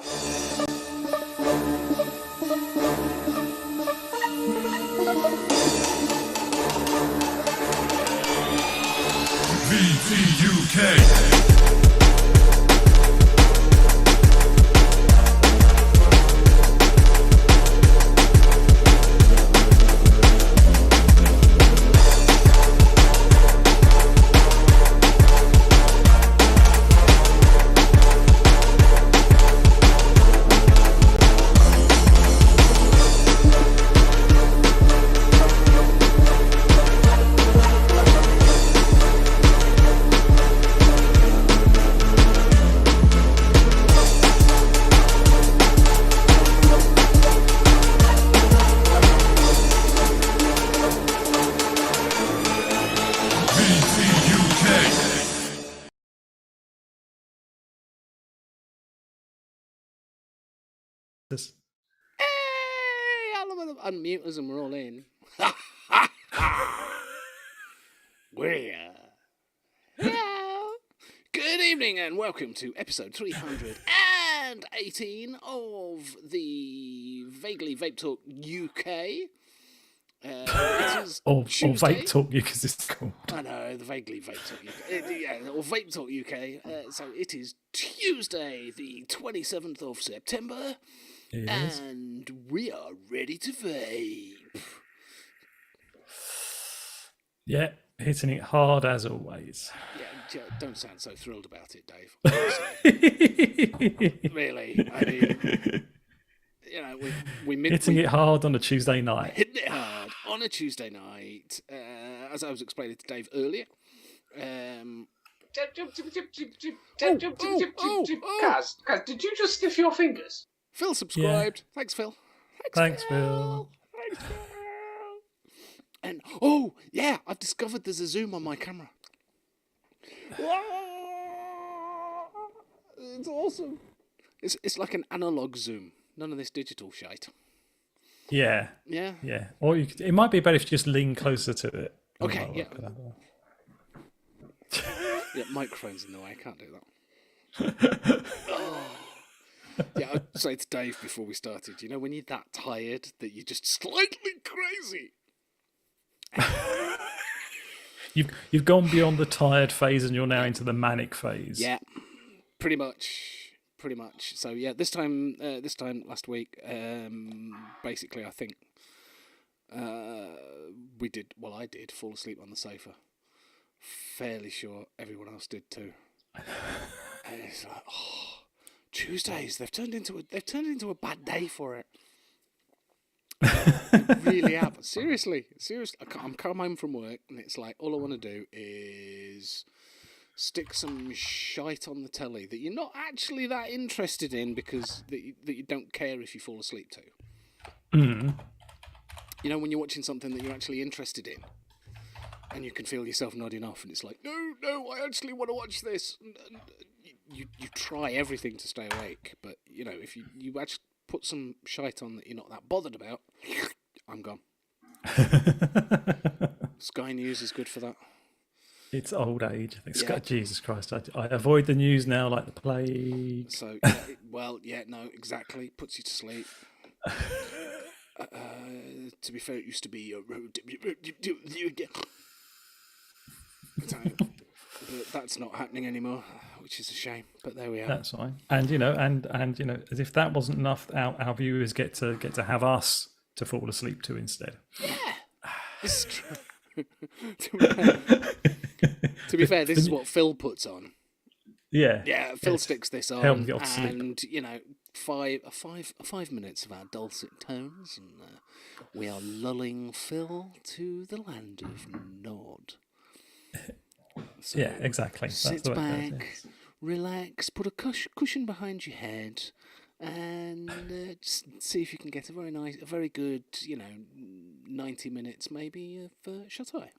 VTUK. Hey, I'll unmute us and we're all in. We're Hello. Good evening and welcome to episode 318 of the Vaguely Vape Talk UK. It is or Tuesday. Vape Talk UK as it's called. I know, the Vaguely Vape Talk UK. Or Vape Talk UK. So it is Tuesday, the 27th of September. Yes. And we are ready to vape. Yeah, hitting it hard as always. Yeah, don't sound so thrilled about it, Dave. Really, I mean, you know, we hitting it hard on a Tuesday night. Hitting it hard on a Tuesday night, as I was explaining to Dave earlier. Kaz, did you just sniff your fingers? Phil subscribed. Yeah. Thanks, Phil. Thanks, Phil. Thanks, Phil. And oh yeah, I've discovered there's a zoom on my camera. It's awesome. It's like an analog zoom. None of this digital shite. Yeah. Yeah. Yeah. Or it might be better if you just lean closer to it. Okay. Yeah. Yeah. Microphone's in the way. I can't do that. Yeah, I'd say to Dave before we started, you know, when you're that tired that you're just slightly crazy. You've gone beyond the tired phase and you're now into the manic phase. Yeah, pretty much. So yeah, this time last week, basically I think I did fall asleep on the sofa. Fairly sure everyone else did too. And it's like, Tuesdays, they've turned into a bad day for it. They really have. Seriously. I'm come home from work and it's like all I want to do is stick some shite on the telly that you're not actually that interested in because that you don't care if you fall asleep to. Mm. You know, when you're watching something that you're actually interested in and you can feel yourself nodding off and it's like, no, I actually want to watch this. And you try everything to stay awake, but you know, if you actually put some shite on that you're not that bothered about, I'm gone. Sky News is good for that. It's old age. I think. Yeah. Jesus Christ, I avoid the news now like the plague. So, exactly. Puts you to sleep. To be fair, it used to be but that's not happening anymore, which is a shame. But there we are. That's fine. And you know, as if that wasn't enough, our viewers get to have us to fall asleep to instead. Yeah, this is true. To be fair, this is what Phil puts on. Yeah. Yeah, Phil sticks this on, Help you off sleep. And you know, 5 minutes of our dulcet tones, and we are lulling Phil to the land of Nod. So yeah, exactly. Sit back, relax, put a cushion behind your head, and just see if you can get a very good, 90 minutes maybe of shut eye.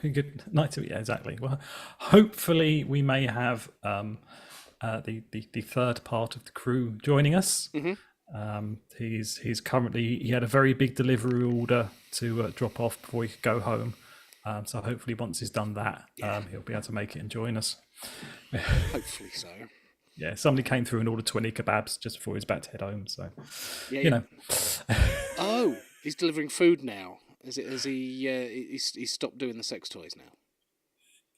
Good night to yeah, exactly. Well, hopefully we may have the third part of the crew joining us. Mm-hmm. He's currently, he had a very big delivery order to drop off before he could go home. So hopefully once he's done that, he'll be able to make it and join us. Hopefully so. Yeah, somebody came through and ordered 20 kebabs just before he was about to head home. So, Yeah, you know. Oh, he's delivering food now. Is he? He's stopped doing the sex toys now.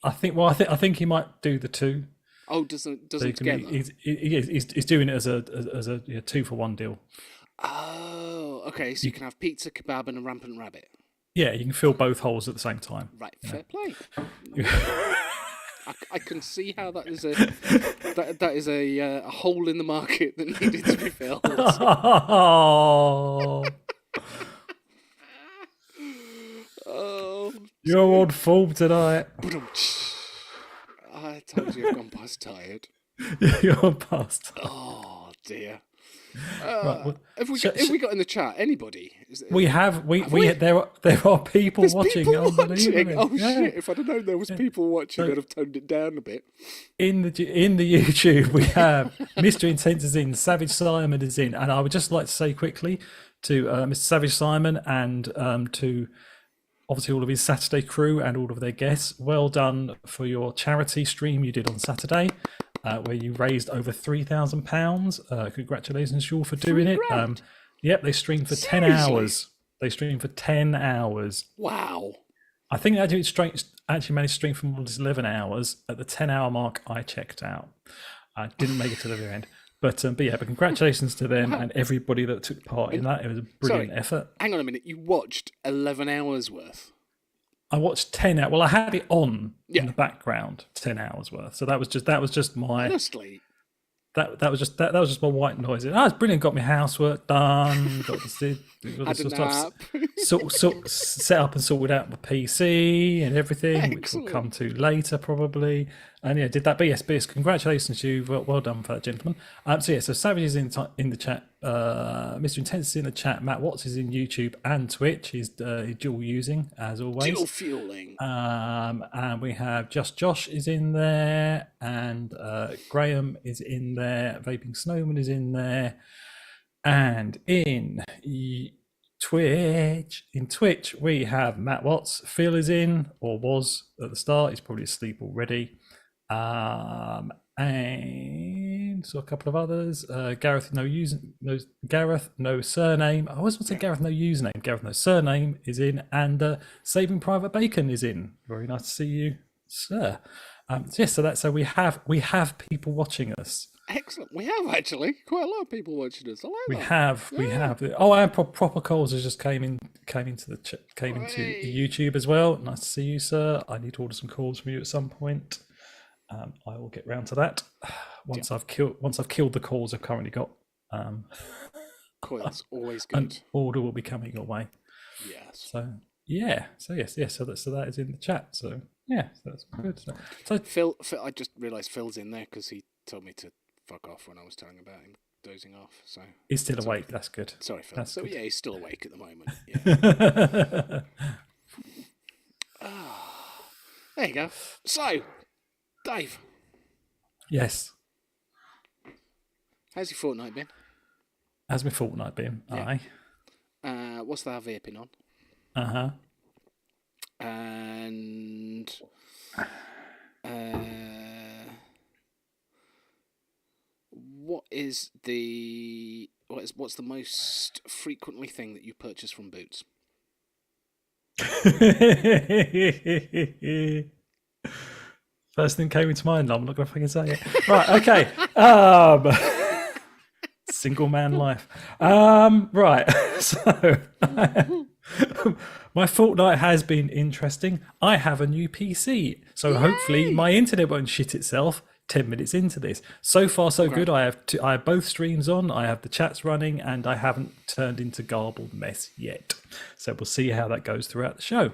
I think he might do the two. Oh, does them So together? He's doing it as a 2-for-1 deal. Oh, okay. So you can have pizza, kebab, and a rampant rabbit. Yeah, you can fill both holes at the same time. Right, fair play. I can see how that is a hole in the market that needed to be filled. Oh, you're on form tonight. I told you I've gone past tired. You're on past. Oh dear. Right, well, have we got in the chat anybody? We have. There are people There's watching. people watching. Oh yeah. shit! If I'd have known there was people watching, I'd have toned it down a bit. In the YouTube, we have Mr. Intense is in, Savage Simon is in, and I would just like to say quickly to Mr. Savage Simon and to obviously all of his Saturday crew and all of their guests. Well done for your charity stream you did on Saturday, where you raised over £3,000. Congratulations, you all, for doing it. Yep, they streamed for 10 hours. They streamed for 10 hours. Wow. I think they actually managed to stream for more than 11 hours. At the 10-hour mark, I checked out. I didn't make it to the very end. But congratulations to them and everybody that took part in that. It was a brilliant effort. Hang on a minute. You watched 11 hours worth? I watched 10 hours. Well, I had it on in the background, 10 hours worth. So that was just my... Honestly... That was just my white noise. Oh, it's brilliant. Got my housework done. Got the stuff set up and sorted out my PC and everything, Excellent. which we'll come to later probably. And did that. But yes, congratulations to you. Well done for that, gentlemen. So Savage is in the chat. Mr. Intense is in the chat. Matt Watts is in YouTube and Twitch. He's dual using as always. Dual fueling. And we have Just Josh is in there, and Graham is in there. Vaping Snowman is in there, and in Twitch we have Matt Watts. Phil is in, or was at the start. He's probably asleep already. And so a couple of others. Gareth Gareth no surname. I always want to say Gareth no username. Gareth no surname is in, and Saving Private Bacon is in. Very nice to see you, sir. So we have people watching us. Excellent. We have actually quite a lot of people watching us. I like that. We have. Oh, and proper calls has just came into YouTube as well. Nice to see you, sir. I need to order some calls from you at some point. I will get round to that once I've killed the calls I've currently got. Coil's always good. An order will be coming your way. Yes. So that is in the chat. So yeah, that's good. So Phil, I just realised Phil's in there because he told me to fuck off when I was telling about him dozing off. So he's still awake. That's good. Sorry, Phil. That's so good. Yeah, he's still awake at the moment. Yeah. There you go. So, Dave. Yes. How's your fortnight been? How's my fortnight been? Yeah. Aye. What's that vaping on? Uh-huh. And what's the most frequently thing that you purchase from Boots? First thing came into mind. I'm not going to fucking say it. Right. Okay. Single man life. Right. So my fortnight has been interesting. I have a new PC, so hopefully my internet won't shit itself 10 minutes into this. So far, so good. I have both streams on. I have the chats running, and I haven't turned into garbled mess yet. So we'll see how that goes throughout the show.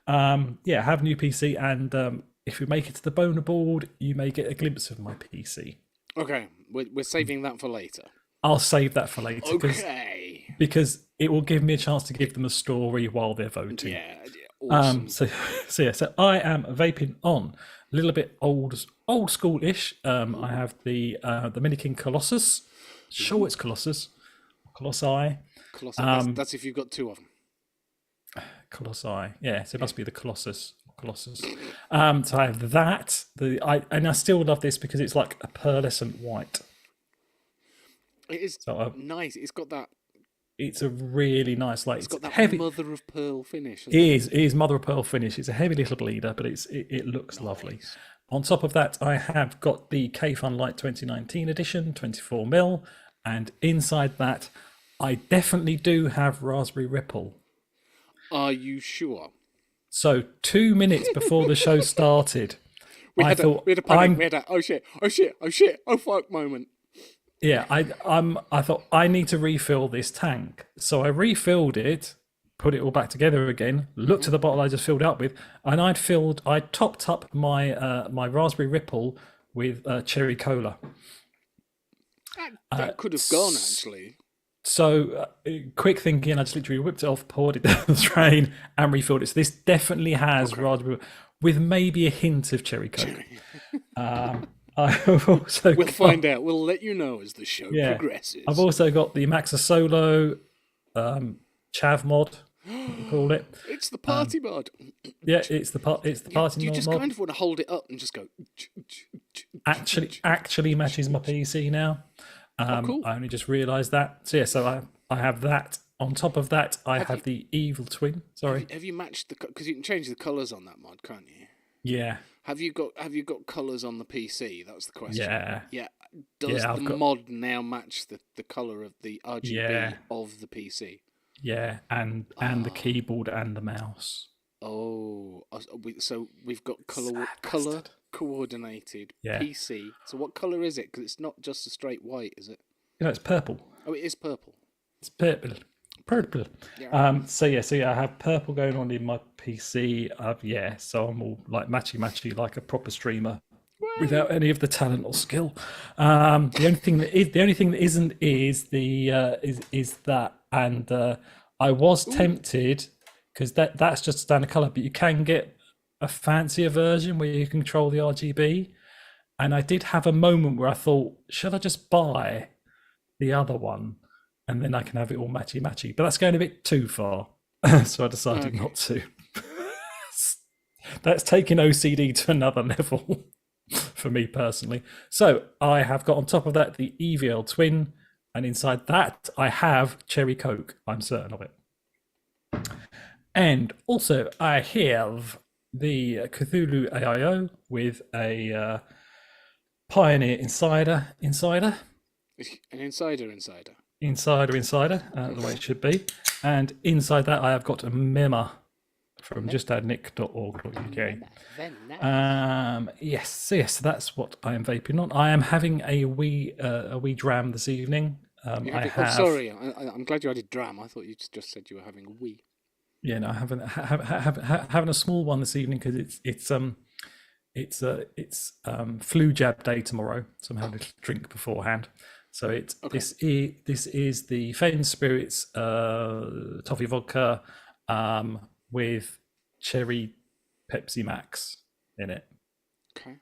I have a new PC, and if we make it to the boner board, you may get a glimpse of my PC. Okay, we're saving that for later. I'll save that for later. Okay. Because it will give me a chance to give them a story while they're voting. Yeah. Awesome. So I am vaping on a little bit old school-ish. I have the Dominican Colossus. Sure, it's Colossus. Colossi. Colossus. That's if you've got two of them. Colossi. Yeah, so it must be the Colossus. Colossus. So I have that. And I still love this because it's like a pearlescent white. It is So nice. It's got that. it's a really nice, like It's got that heavy. mother of pearl finish. It is mother of pearl finish. It's a heavy little bleeder, but it looks lovely. On top of that, I have got the K-Fun Light 2019 edition, 24mm, and inside that, I definitely do have Raspberry Ripple. Are you sure? So 2 minutes before the show started, We had a panic. We had a oh shit, oh fuck moment. Yeah, I thought I need to refill this tank. So I refilled it, put it all back together again, looked at the bottle I just filled up with, and I topped up my my Raspberry Ripple with cherry cola. That could have gone actually. So quick thinking, I just literally whipped it off, poured it down the drain, and refilled it. So this definitely has raspberry with maybe a hint of cherry coke. I've also We'll find out. We'll let you know as the show progresses. I've also got the Maxa Solo Chav mod, we call it. It's the party mod. Yeah, it's the party mod. You just kind of want to hold it up and just go. Actually matches my PC now. Cool. I only just realised that. So yeah, so I have that. On top of that, I have the Evil Twin. Sorry. Have you matched the? Because you can change the colours on that mod, can't you? Yeah. Have you got colours on the PC? That's the question. Yeah. Yeah. Does the mod now match the colour of the RGB of the PC? Yeah, and the keyboard and the mouse. Oh, so we've got colour coordinated PC. So what colour is it? Because it's not just a straight white, is it? You know, it's purple. Oh, it is purple. It's purple. Yeah. So I have purple going on in my PC. So I'm all like matchy like a proper streamer, without any of the talent or skill. The only thing that isn't is that, and I was tempted because that's just standard color, but you can get a fancier version where you control the RGB. And I did have a moment where I thought, should I just buy the other one? And then I can have it all matchy. But that's going a bit too far. So I decided not to. That's taking OCD to another level for me personally. So I have got on top of that the EVL Twin. And inside that, I have Cherry Coke. I'm certain of it. And also I have the Cthulhu AIO with a Pioneer Insider. An insider. The way it should be. And inside that, I have got a memo from justadnick.org.uk. Yes, so that's what I am vaping on. I am having a wee dram this evening. Sorry, I'm glad you added dram. I thought you just said you were having a wee. Yeah, no, having a small one this evening because it's flu jab day tomorrow, so I'm having a drink beforehand. So this is the Fen Spirits toffee vodka with cherry Pepsi Max in it. Okay.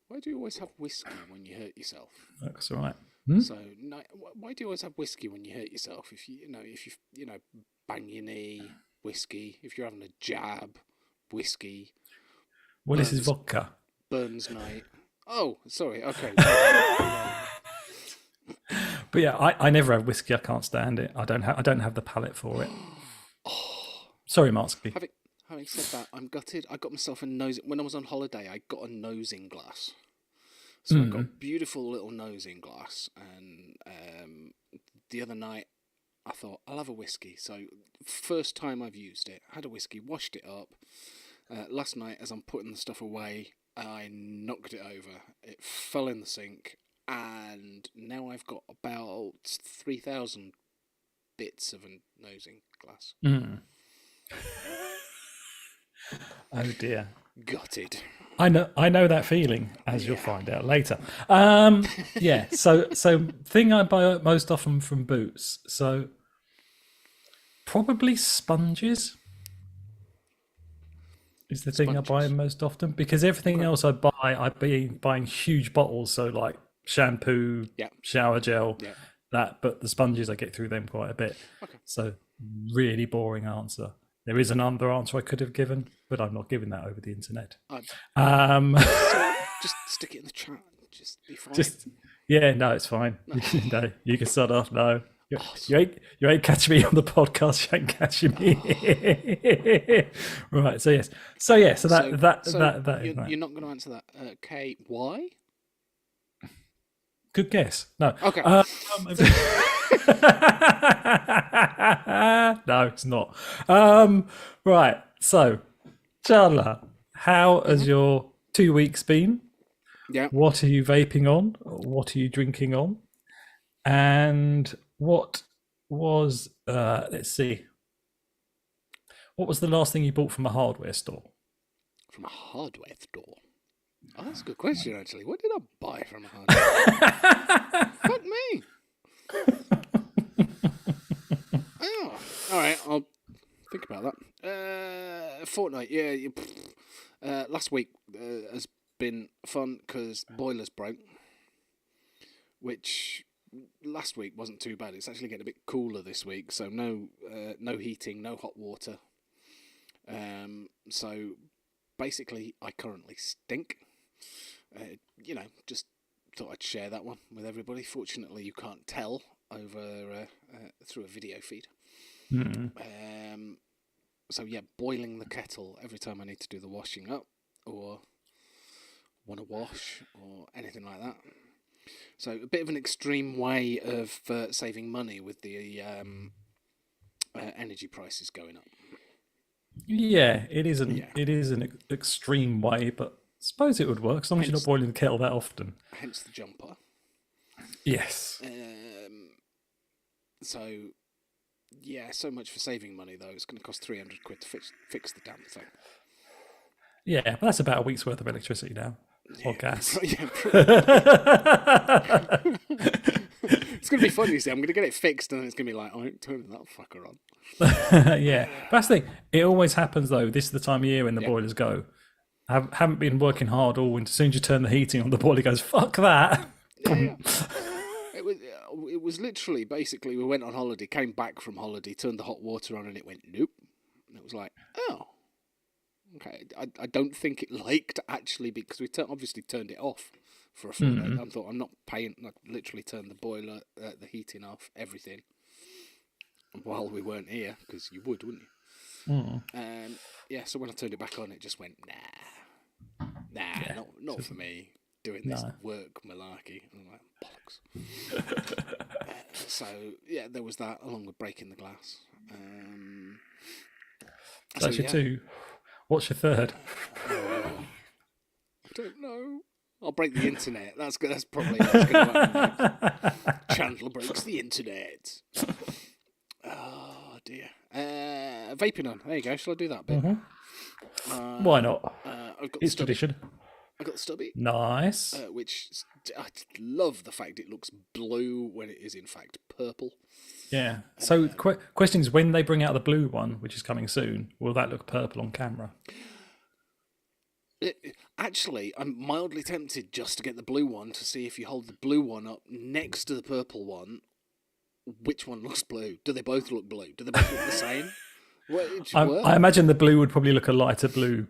Why do you always have whiskey when you hurt yourself? That's all right. So why do you always have whiskey when you hurt yourself? If you bang your knee, whiskey. If you're having a jab, whiskey. Well, this is vodka. Burns night. Oh, sorry. Okay. But yeah, I never have whiskey. I can't stand it. I don't have the palate for it. Sorry, Marsky. Having said that, I'm gutted. I got myself a nose when I was on holiday. I got a nosing glass. So I've got a beautiful little nosing glass, and the other night I thought I'll have a whiskey. So first time I've used it, had a whiskey, washed it up. Last night, as I'm putting the stuff away, I knocked it over. It fell in the sink, and now I've got about 3,000 bits of a nosing glass. Oh dear. Gutted. I know that feeling, as you'll find out later. So thing I buy most often from Boots, so probably sponges is the thing I buy most often, because everything else I buy, I'd be buying huge bottles, so like shampoo, shower gel, but the sponges I get through them quite a bit. Okay. So really boring answer. There is another answer I could have given, but I'm not giving that over the internet. So just stick it in the chat. Just be fine. No, it's fine. No, you can start off. No, you ain't catching me on the podcast. You ain't catching me. Right. So yes. So that you're not going to answer that. K, why? Good guess. No. Okay. No, it's not. Right. So, Chandler, how has your 2 weeks been? Yeah. What are you vaping on? What are you drinking on? And what was let's see. What was the last thing you bought from a hardware store? From a hardware store? Oh, that's a good question, actually. What did I buy from a hardware? Fuck me. Oh, all right. I'll think about that. Fortnite. Yeah. Last week has been fun because boilers broke, which last week wasn't too bad. It's actually getting a bit cooler this week, so no heating, no hot water. So basically, I currently stink. Just thought I'd share that one with everybody. Fortunately, you can't tell over through a video feed. Mm-hmm. So yeah, boiling the kettle every time I need to do the washing up or want to wash or anything like that. So a bit of an extreme way of saving money with the energy prices going up. Yeah, it is an extreme way, but I suppose it would work as long as you're not boiling the kettle that often. Hence the jumper. Yes. So yeah, so much for saving money though. It's going to cost 300 quid to fix the damn thing. Yeah, but that's about a week's worth of electricity now. Or gas. Yeah, it's going to be fun, you see. I'm going to get it fixed and then it's going to be like, I ain't turning that fucker on. Yeah. But that's the thing. It always happens, though. This is the time of year when the boilers go. I haven't been working hard all winter. As soon as you turn the heating on, the boiler goes, fuck that. Yeah. It was literally, basically, we went on holiday, came back from holiday, turned the hot water on and it went, nope. And it was like, oh. Okay, I don't think it liked actually because we obviously turned it off for a full day. I thought I'm not paying. I literally turned the boiler, the heating off, everything while we weren't here because you would, wouldn't you? Yeah. So when I turned it back on, it just went not for me doing this work malarkey. And I'm like bollocks. So yeah, there was that along with breaking the glass. So that's your two. What's your third? I don't know. I'll break the internet. That's probably what's going to happen next. Chandler breaks the internet. Oh dear. Vaping on. There you go. Shall I do that bit? Why not? I've got It's tradition. I've got the stubby. Nice. Which I love the fact it looks blue when it is in fact purple. Yeah. So question is, when they bring out the blue one, which is coming soon, will that look purple on camera? Actually, I'm mildly tempted just to get the blue one to see if you hold the blue one up next to the purple one, which one looks blue? Do they both look blue? Do they both look the same? I imagine the blue would probably look a lighter blue.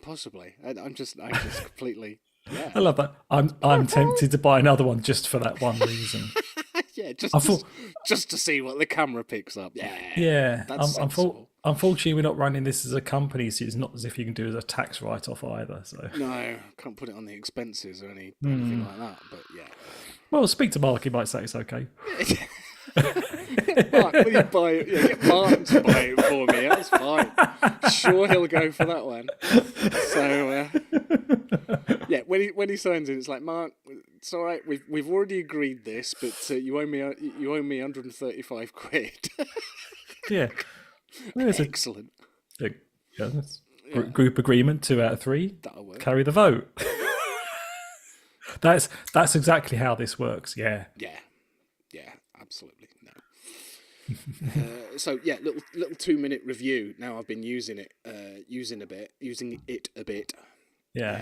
Possibly. I'm just completely. Yeah. I love that. I'm tempted to buy another one just for that one reason. Yeah, just to see what the camera picks up. Yeah. That's sensible. Unfortunately, we're not running this as a company, so it's not as if you can do it as a tax write-off either. So no, can't put it on the expenses or anything like that. But yeah. Well, speak to Mark. He might say it's okay. Mark, will you buy it? Yeah, get Mark to buy it for me. That's fine. Sure, he'll go for that one. So yeah, when he signs in, it's like, Mark, it's all right. We've already agreed this, but you owe me 135 quid. Yeah, excellent. Group agreement, 2 out of 3. That'll work. Carry the vote. That's exactly how this works. Yeah. Yeah, absolutely. No. So yeah, little 2-minute review. Now I've been using it a bit. Yeah.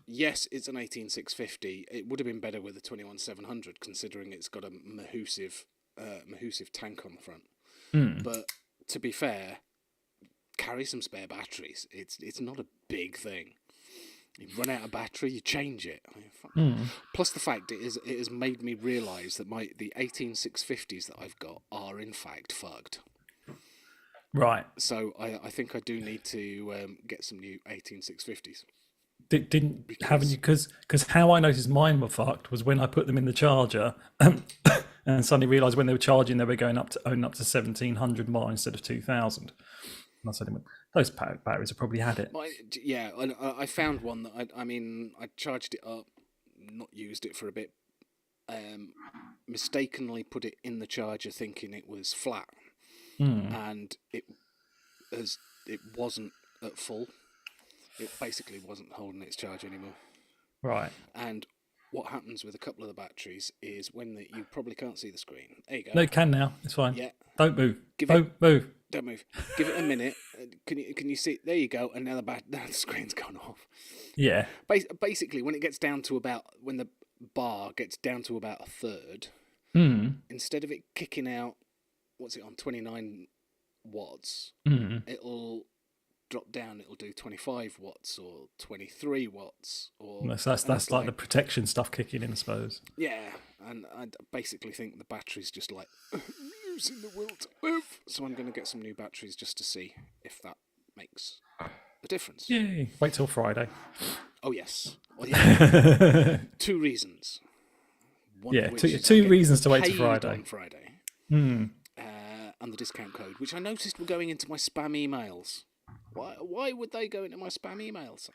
Yes, it's an 18650. It would have been better with a 21700, considering it's got a Mahusive tank on the front. But to be fair, carry some spare batteries. It's not a big thing. You run out of battery, you change it. Plus the fact it has made me realise that the 18650s that I've got are in fact fucked. Right. So I think I do need to get some new 18650s. Haven't you? Because how I noticed mine were fucked was when I put them in the charger, and suddenly realised when they were charging they were going up to 1,700 mile instead of 2,000. And I said, those batteries have probably had it. Yeah, I found one that I charged it up, not used it for a bit, mistakenly put it in the charger thinking it was flat, and it wasn't at full. It basically wasn't holding its charge anymore. Right. And what happens with a couple of the batteries is you probably can't see the screen. There you go. No, you can now. It's fine. Yeah. Don't move. Don't move. Don't move. Give it a minute. Can you see? There you go. And now the screen's gone off. Yeah. Basically, when the bar gets down to about a third, instead of it kicking out, what's it on, 29 watts, it'll drop down. It'll do 25 watts or 23 watts. That's like the protection stuff kicking in, I suppose. Yeah, and I basically think the battery's just like losing the will to live. So I'm going to get some new batteries just to see if that makes a difference. Yay! Wait till Friday. Oh yes. Well, yeah. 2 reasons. Two reasons to wait till Friday. On Friday. And the discount code, which I noticed were going into my spam emails. Why would they go into my spam emails?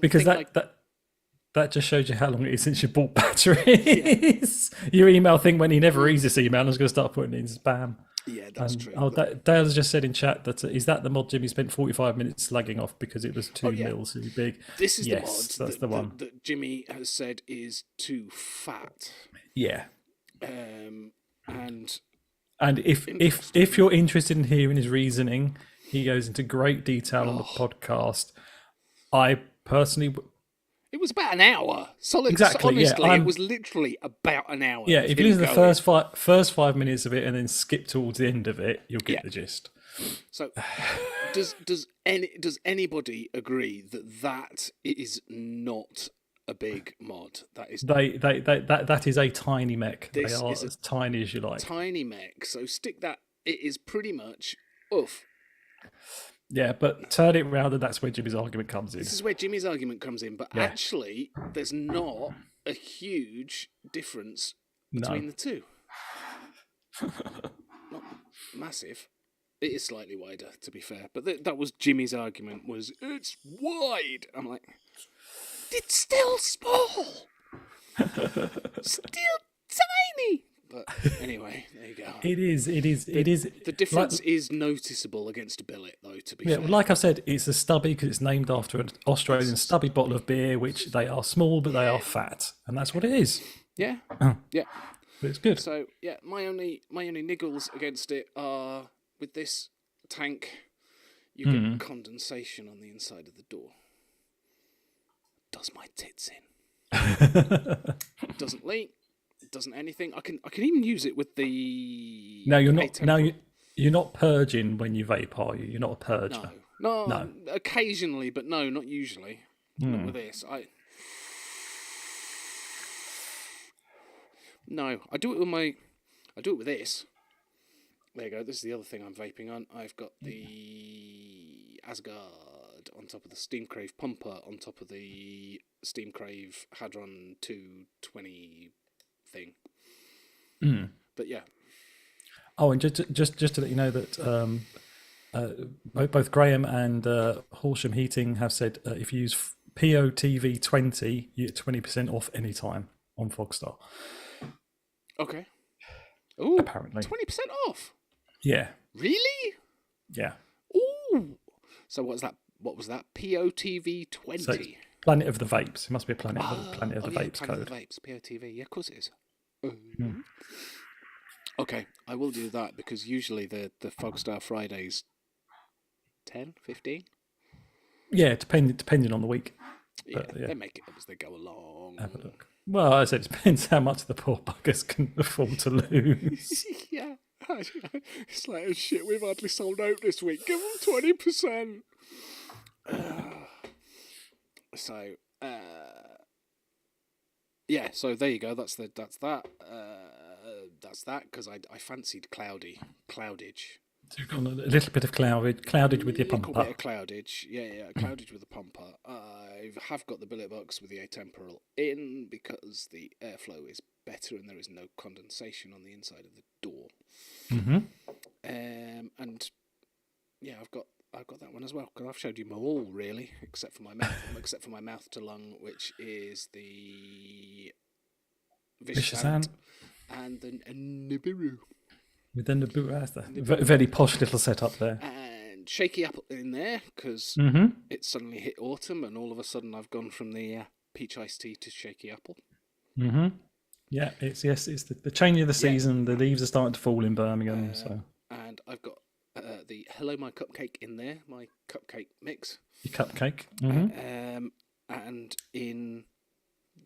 Because that just shows you how long it is since you bought batteries. Your email thing when he never reads this email and is going to start putting it in spam. Yeah, that's true. Dale has just said in chat that is that the mod Jimmy spent 45 minutes slagging off because it was 2 mils too big. This is the mod. That's the one that Jimmy has said is too fat. Yeah. And if you're interested in hearing his reasoning, he goes into great detail on the podcast. I personally... It was about an hour. Solid. Exactly. Honestly, it was literally about an hour. Yeah, if you listen to the first 5 minutes of it and then skip towards the end of it, you'll get the gist. So, does anybody agree that is not a big mod? That is that is a tiny mech. They are as tiny as you like. Tiny mech. So stick that. It is pretty much oof. Yeah, but turn it round, and that's where Jimmy's argument comes in. This is where Jimmy's argument comes in, but actually, there's not a huge difference between the two. Not massive. It is slightly wider, to be fair, but that was Jimmy's argument, was, it's wide. I'm like, it's still small. Still tiny. But anyway, there you go. It is. The difference is noticeable against a billet, though, to be fair. Like I said, it's a stubby because it's named after an Australian stubby bottle of beer, which they are small, but they are fat. And that's what it is. Yeah. Yeah. But it's good. So, yeah, my only niggles against it are, with this tank, you get condensation on the inside of the door. Does my tits in. Doesn't leak. Doesn't anything. I can even use it with the. No, you're not. No, you're not purging when you vape, are you? You're not a purger. No. Occasionally, but no, not usually. Not with this. No, I do it with this. There you go. This is the other thing I'm vaping on. I've got the Asgard on top of the Steamcrave pumper on top of the Steamcrave Hadron 220 thing. But yeah. Oh, and just to let you know that both Graham and Horsham Heating have said if you use POTV 20, you get 20% off any time on Fogstar. Okay. Ooh, apparently 20% off. Yeah. Really? Yeah. Ooh. So what was that? POTV 20. So Planet of the Vapes. It must be a Planet of the Vapes Planet code. Of the Vapes, POTV. Yeah, of course it is. Okay, I will do that because usually the Fogstar Fridays 10, 15? Yeah, depending on the week. But, they make it up as they go along. Have a look. Well, I said it depends how much the poor buggers can afford to lose. Yeah. It's like, oh shit, we've hardly sold out this week. Give them 20%. So, yeah. So there you go. That's that. That's that. Because I fancied cloudage. So you've got a little bit of cloudage with your Little pumper. bit of cloudage. Yeah, cloudage with the pumper. I have got the billet box with the atemporal in because the airflow is better and there is no condensation on the inside of the door. Mm-hmm. And yeah, I've got that one as well because I've showed you them all really, except for my mouth to lung, which is the vicious ant and the Nibiru. With the Nibiru, very posh little setup there. And shaky apple in there because it suddenly hit autumn, and all of a sudden I've gone from the peach iced tea to shaky apple. Mm-hmm. Yeah, it's the change of the season. The leaves are starting to fall in Birmingham. And I've got the Hello My Cupcake in there, my cupcake mix. Your cupcake. And in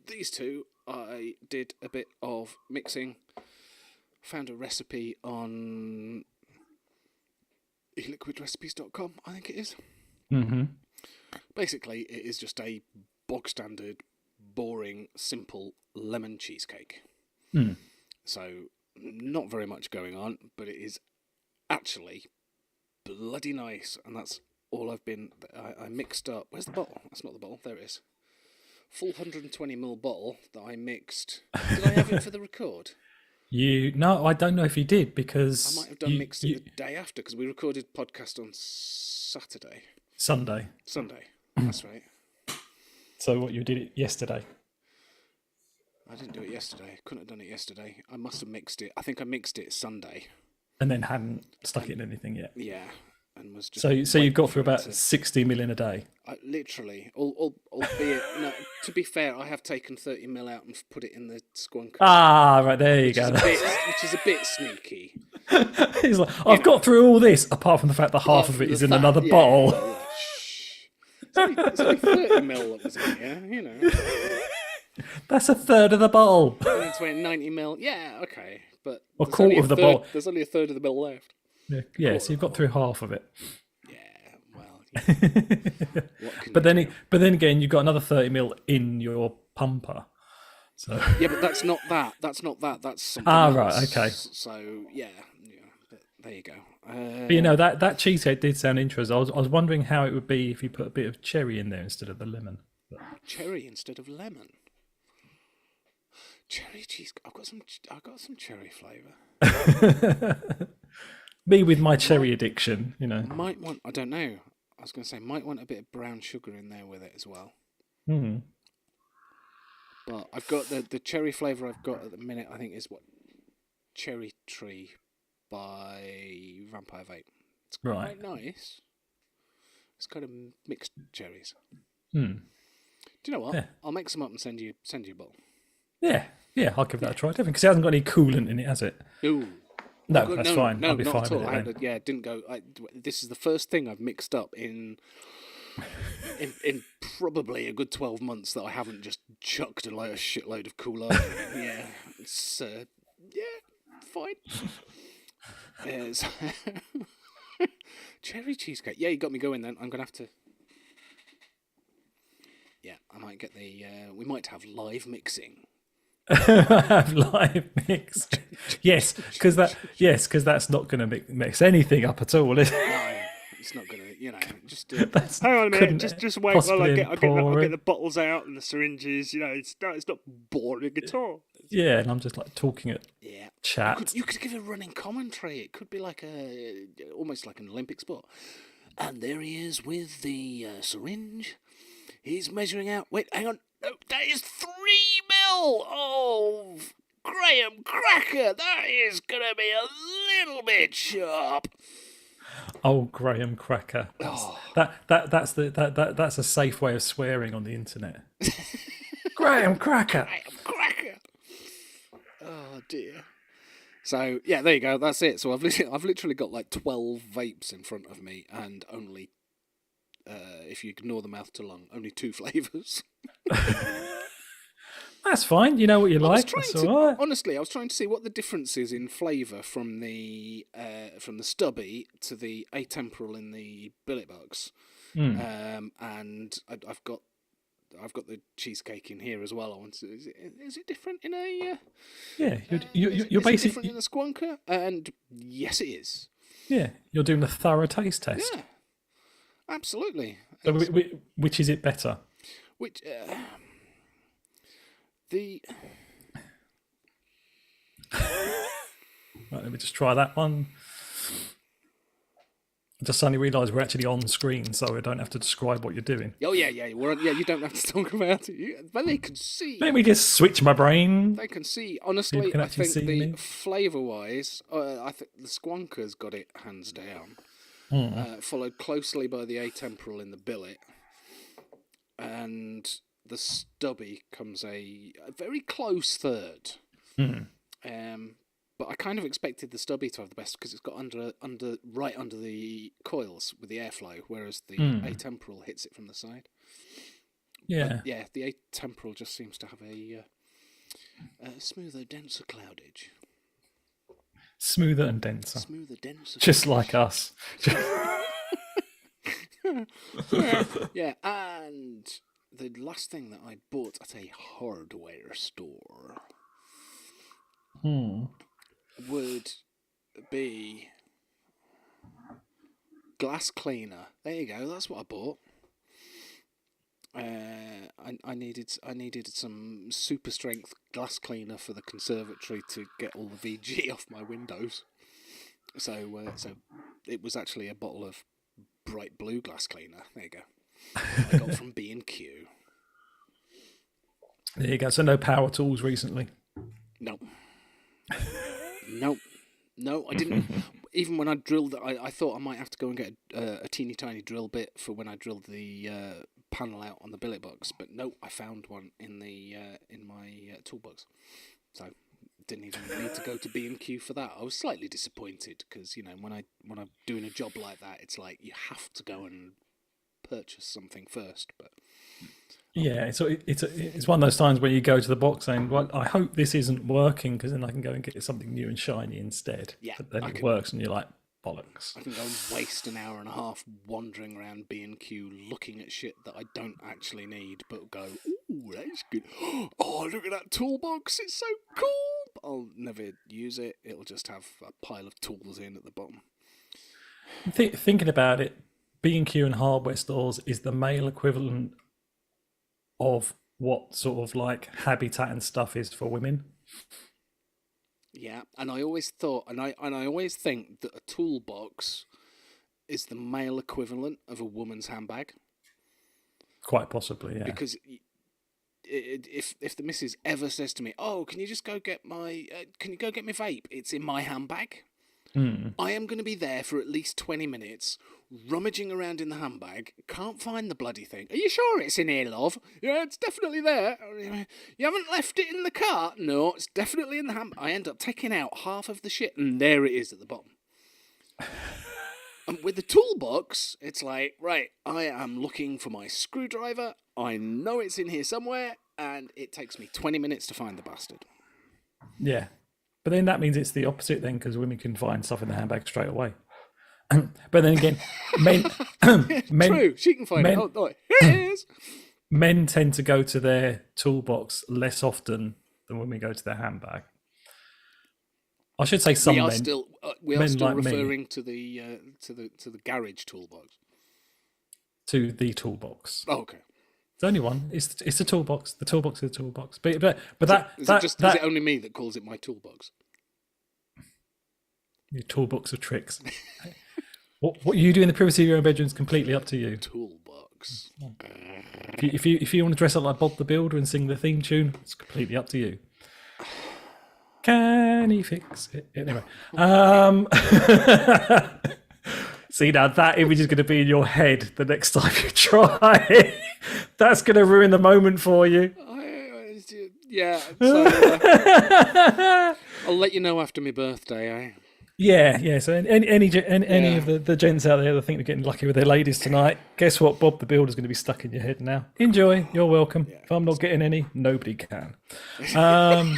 these two, I did a bit of mixing. Found a recipe on eliquidrecipes.com, I think it is. Mm-hmm. Basically, it is just a bog standard, boring, simple lemon cheesecake. Mm. So, not very much going on, but it is actually bloody nice, and that's all I've been. I mixed up. Where's the bottle? That's not the bottle. There it is. Full 120ml bottle that I mixed. Did I have it for the record? No, I don't know if you did because I might have done mixed it the day after because we recorded podcast on Sunday. That's right. So what, you did it yesterday? I didn't do it yesterday. Couldn't have done it yesterday. I must have mixed it. I think I mixed it Sunday. And then hadn't stuck it in anything yet. Yeah, and was just. So you've got through about 60 ml a day. Literally, albeit. No, to be fair, I have taken 30ml out and put it in the squonker. Ah, right there you go. Which is a bit sneaky. He's like, I've got through all this, apart from the fact that half of it is in another bottle. Yeah, it's only 30ml that was in here, you know. That's a third of the bottle. And it's 90ml. Yeah, okay, but a quarter of the bottle. There's only a third of the mill left. Yeah, so you've got through half of it. Yeah, well. But then again, you've got another 30ml in your pumper. So yeah, but that's not that. That's something else. Right, okay. So yeah. There you go. But that cheesecake did sound interesting. I was wondering how it would be if you put a bit of cherry in there instead of the lemon. Cherry instead of lemon. Cherry cheese. I've got some cherry flavour. Me with my cherry addiction, Might want. I don't know. I was going to say might want a bit of brown sugar in there with it as well. Hmm. But I've got the cherry flavour I've got at the minute. I think is what Cherry Tree by Vampire Vape. It's quite nice. It's kind of mixed cherries. Hmm. Do you know what? Yeah. I'll make some up and send you a bottle. Yeah, I'll give that a try. Definitely, because it hasn't got any coolant in it, has it? Ooh. No, that's fine. No, I'll be not fine at all. with it. It didn't go. This is the first thing I've mixed up in probably a good 12 months that I haven't just chucked a shitload of Kool-Aid. Yeah, it's fine. Cherry cheesecake. Yeah, you got me going. Then I'm gonna have to. Yeah, I might get the. We might have live mixing. Have live mix. Yes, because that's not going to mix anything up at all, is it? No, it's not going to. Just hang on a minute. Just wait while I get the bottles out and the syringes. It's not boring at all. Yeah, and I'm just like talking at chat. You could give a running commentary. It could be like almost like an Olympic sport. And there he is with the syringe. He's measuring out. Wait, hang on. No, that is 3 mil of graham cracker. That is gonna be a little bit sharp. Oh, graham cracker. That's a safe way of swearing on the internet. Graham cracker. Graham cracker. Oh dear. So yeah, there you go. That's it. So I've literally got like 12 vapes in front of me, and only. If you ignore the mouth to lung, only 2 flavours. That's fine. You know what you like. That's all right. Honestly, I was trying to see what the difference is in flavour from the stubby to the atemporal in the billet box. And I've got the cheesecake in here as well. I want to, is it different in a? Yeah, you're is it basically different in a squonker, and yes, it is. Yeah, you're doing a thorough taste test. Yeah, absolutely. So which is it better? Which the. Right, let me just try that one. I just suddenly realised we're actually on screen, so I don't have to describe what you're doing. Oh yeah. You don't have to talk about it, but they can see. Let me just switch my brain. They can see. Honestly, I think the flavour-wise, I think the squonker's got it hands down. Followed closely by the atemporal in the billet, and the stubby comes a very close third. But I kind of expected the stubby to have the best because it's got right under the coils with the airflow, whereas the atemporal hits it from the side. Yeah, but yeah. The atemporal just seems to have a smoother, denser cloudage. Smoother and denser. Smoother, denser. Just like us. Yeah, and the last thing that I bought at a hardware store would be glass cleaner. There you go. That's what I bought. I needed some super strength glass cleaner for the conservatory to get all the VG off my windows. So it was actually a bottle of bright blue glass cleaner. There you go. I got from B&Q. There you go. So no power tools recently. No, I didn't. Even when I drilled, I thought I might have to go and get a teeny tiny drill bit for when I drilled the panel out on the billet box. But no, I found one in my toolbox. So didn't even need to go to B&Q for that. I was slightly disappointed because when I'm doing a job like that, it's like you have to go and purchase something first. But yeah, so it's one of those times where you go to the box saying, "Well, I hope this isn't working because then I can go and get something new and shiny instead." Yeah, but then it works, and you're like, bollocks. I can go and waste an hour and a half wandering around B&Q looking at shit that I don't actually need, but go, "Ooh, that's good. Oh, look at that toolbox! It's so cool." But I'll never use it. It'll just have a pile of tools in at the bottom. Thinking about it, B&Q and hardware stores is the male equivalent of what sort of like Habitat and stuff is for women. Yeah, and I always thought, and I always think that a toolbox is the male equivalent of a woman's handbag. Quite possibly, yeah. Because if the missus ever says to me, "Oh, can you just go get my vape? It's in my handbag." I am going to be there for at least 20 minutes, rummaging around in the handbag. Can't find the bloody thing. Are you sure it's in here, love? Yeah, it's definitely there. You haven't left it in the car? No, it's definitely in the handbag. I end up taking out half of the shit, and there it is at the bottom. And with the toolbox, it's like, right, I am looking for my screwdriver. I know it's in here somewhere, and it takes me 20 minutes to find the bastard. Yeah. But then that means it's the opposite then, because women can find stuff in the handbag straight away. But then again, men true, she can find it. Oh, here it is. Men tend to go to their toolbox less often than women go to their handbag. I should say some men. We are still referring to the garage toolbox. To the toolbox. Oh, okay. It's only one. It's the toolbox. The toolbox is the toolbox. But is it only me that calls it my toolbox? Your toolbox of tricks. What you do in the privacy of your own bedroom is completely up to you. Toolbox. If you want to dress up like Bob the Builder and sing the theme tune, it's completely up to you. Can he fix it? Anyway. See, now that image is going to be in your head the next time you try it. That's going to ruin the moment for you. Yeah. So, I'll let you know after my birthday, eh? Yeah. So any of the gents out there that think they're getting lucky with their ladies tonight, guess what? Bob the Builder's going to be stuck in your head now. Enjoy. You're welcome. Yeah. If I'm not getting any, nobody can. That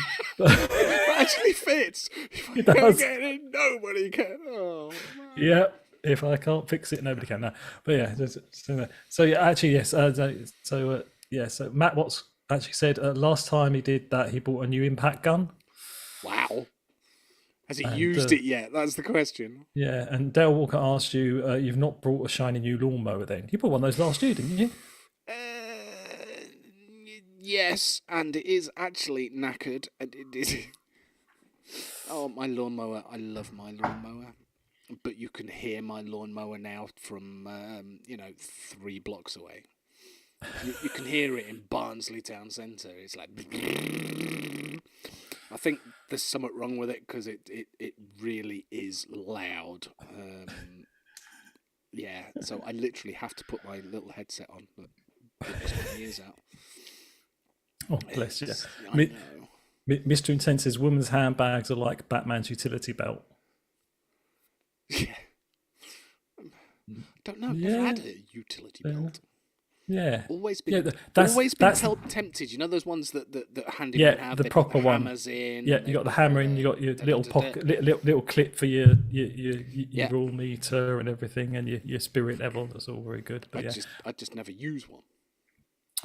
actually fits. If I don't does. get it, nobody can. Oh, man. Yeah. If I can't fix it, nobody can. No. But yeah. So yeah, actually yes. So Matt Watts actually said last time he did that, he bought a new impact gun. Wow. Has he used it yet? That's the question. Yeah, and Dale Walker asked you, you've not brought a shiny new lawnmower then? You bought one of those last year, didn't you? Yes, and it is actually knackered. And it is. Oh, my lawnmower. I love my lawnmower. But you can hear my lawnmower now from, 3 blocks away. You can hear it in Barnsley Town Centre. It's like... I think there's something wrong with it because it really is loud. Yeah, so I literally have to put my little headset on. But blocks my ears out. Oh, bless you. I know. Mr. Intense says women's handbags are like Batman's utility belt. Yeah. Don't know. I've never had a utility belt. Yeah. Always been, tempted. You know those ones that handymen have. The proper put one. Hammers in. Yeah, you got the hammer in. You got your little pocket, little clip for your rule meter and everything, and your spirit level. That's all very good. But I just never use one.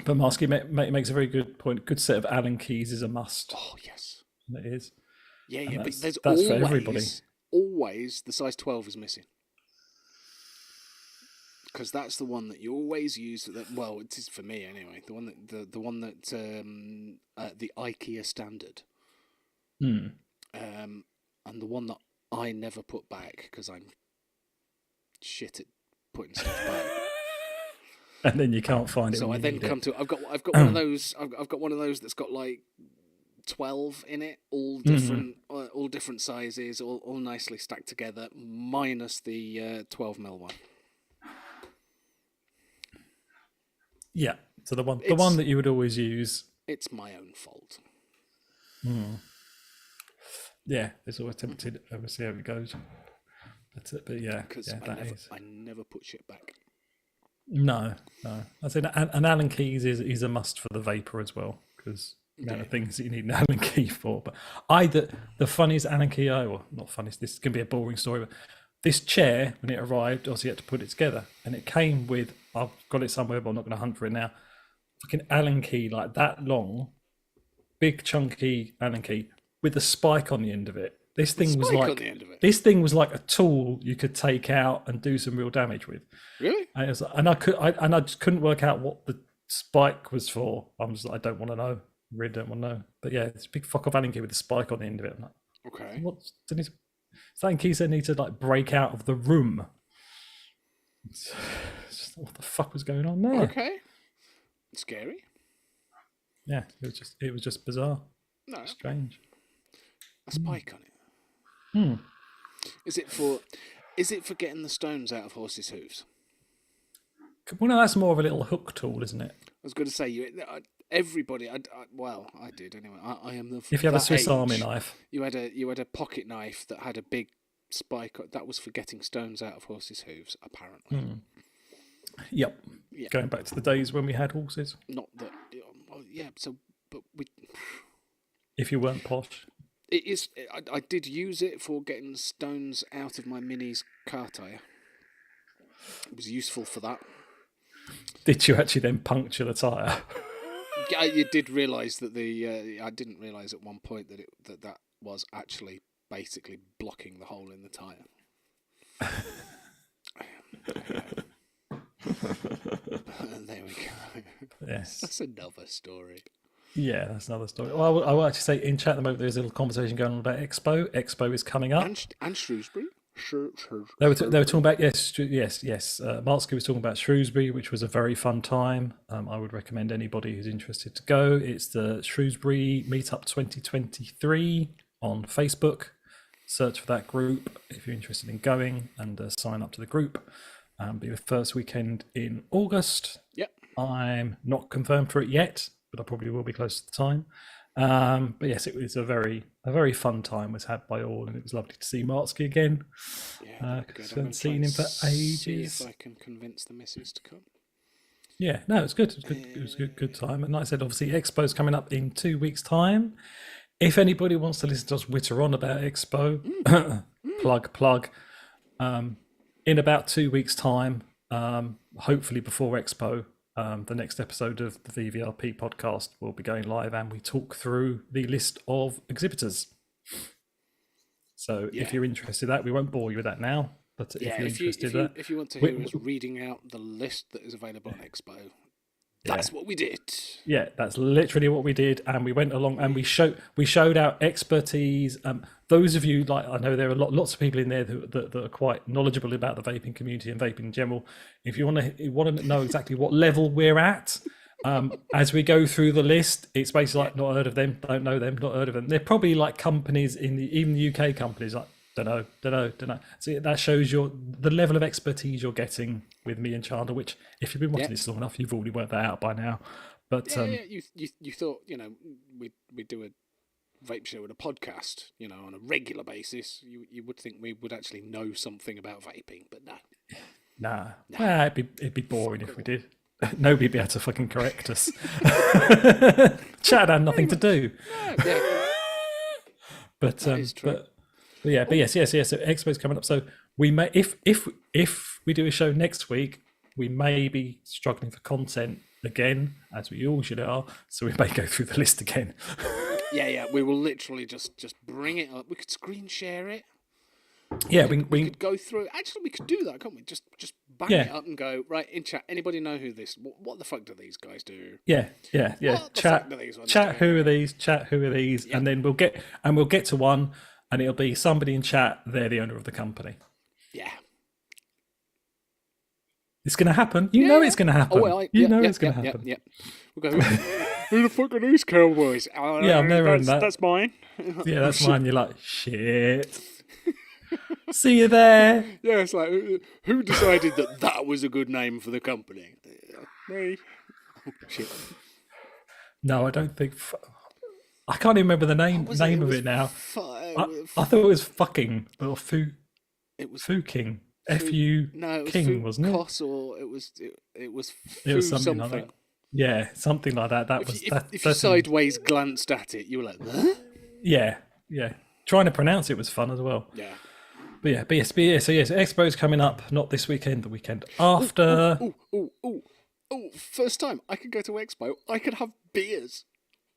But Marsky makes a very good point. Good set of Allen keys is a must. Oh yes, it is. Yeah, but that's always, for everybody. Always the size 12 is missing. Because that's the one that you always use. Well, it is for me anyway. The one that the IKEA standard, and the one that I never put back because I'm shit at putting stuff back. And then you can't find it. So I then come to. I've got one of those. I've got one of those that's got like 12 in it, all different sizes, all nicely stacked together, minus the 12mm one. Yeah, so the one that you would always use. It's my own fault. Yeah, it's always tempted. We'll see how it goes. But yeah, because I never put shit back. No. I said an Allen keys is a must for the Vapor as well, because amount of things that you need an Allen key for. But the funniest Allen key, not funniest. This is gonna be a boring story, but this chair, when it arrived, obviously you had to put it together, and it came with, I've got it somewhere, but I'm not going to hunt for it now, fucking Allen key, like that long, big chunky Allen key with a spike on the end of it. This thing was like a tool you could take out and do some real damage with. Really? And I just couldn't work out what the spike was for. I'm just like, I don't want to know. I really don't want to know. But yeah, it's a big fuck off Allen key with a spike on the end of it. I'm like, okay. Allen keys that need to like break out of the room. It's just, what the fuck was going on there? Okay. Scary. Yeah, it was just bizarre. No. Strange. A spike on it. Is it for getting the stones out of horses' hooves? Well, no, that's more of a little hook tool, isn't it? I was going to say everybody. I did anyway. I am the. If you have a Swiss Army knife, you had a pocket knife that had a big spike. That was for getting stones out of horses' hooves, apparently. Yep. Yeah. Going back to the days when we had horses. Not that. Well, yeah. So, but we. If you weren't posh. It is. I did use it for getting stones out of my Mini's car tyre. It was useful for that. Did you actually then puncture the tyre? Yeah, you did realise that I didn't realise at one point that was actually basically blocking the hole in the tyre. There we go. Yes. That's another story. Yeah, that's another story. Well, I will actually say in chat at the moment there's a little conversation going on about Expo. Expo is coming up. And Shrewsbury. They were talking about yes. Martsky was talking about Shrewsbury, which was a very fun time. I would recommend anybody who's interested to go. It's the Shrewsbury Meetup 2023 on Facebook. Search for that group if you're interested in going, and sign up to the group. Be the first weekend in August. Yep. I'm not confirmed for it yet, but I probably will be close to the time. But yes, it was a very fun time was had by all, and it was lovely to see Martsky again. Yeah, Because I haven't seen him for See ages. if I can convince the missus to come. Yeah, no, it was good. It was good. It was a good time. And like I said, obviously, Expo's coming up in 2 weeks' time. If anybody wants to listen to us witter on about Expo, plug. In about 2 weeks' time, hopefully before Expo, the next episode of the VVRP podcast will be going live, and we talk through the list of exhibitors. So if you're interested in that, we won't bore you with that now. But if you're interested in that, if you want to hear us reading out the list that is available on Expo, that's what we did. Yeah, that's literally what we did, and we went along and we showed our expertise. Those of you, like, I know there are lots of people in there that are quite knowledgeable about the vaping community and vaping in general. If you want to know exactly what level we're at, as we go through the list, it's basically like, not heard of them, don't know them, not heard of them. They're probably like companies even the UK companies, like don't know. So that shows the level of expertise you're getting with me and Chandler, which if you've been watching this long enough, you've already worked that out by now. But you thought, we'd do a vape show and a podcast, on a regular basis. You would think we would actually know something about vaping, but no. Nah, it'd be boring if we did. Nobody'd be able to fucking correct us. Chat had nothing to do. But yes. So Expo's coming up. So we may, if we do a show next week, we may be struggling for content again, as we usually are. So we may go through the list again. Yeah. We will literally just bring it up. We could screen share it. Yeah, we could go through. Actually, we could do that, can't we? Just bang it up and go right in chat. Anybody know who this? What the fuck do these guys do? Yeah. Chat. Who are these? Yeah. And then we'll get to one. And it'll be somebody in chat, they're the owner of the company. Yeah. It's going to happen. You know it's going to happen. Oh, well, it's going to happen. Yeah. We'll go, who the fuck are these cowboys? I've never heard that. That's mine. Yeah, that's mine. You're like, shit. See you there. Yeah, it's like, who decided that was a good name for the company? Me. Oh, shit. No, I don't think... I can't even remember the name of it now. I thought it was fucking or Fu. It was Fu King. F-U King, wasn't it? Cos, or it was It was something like that. Yeah, something like that. If you sideways glanced at it, you were like, huh? Yeah. Trying to pronounce it was fun as well. Yeah. But yes. So Expo's coming up, not this weekend, the weekend after. Oh! First time I could go to Expo, I could have beers.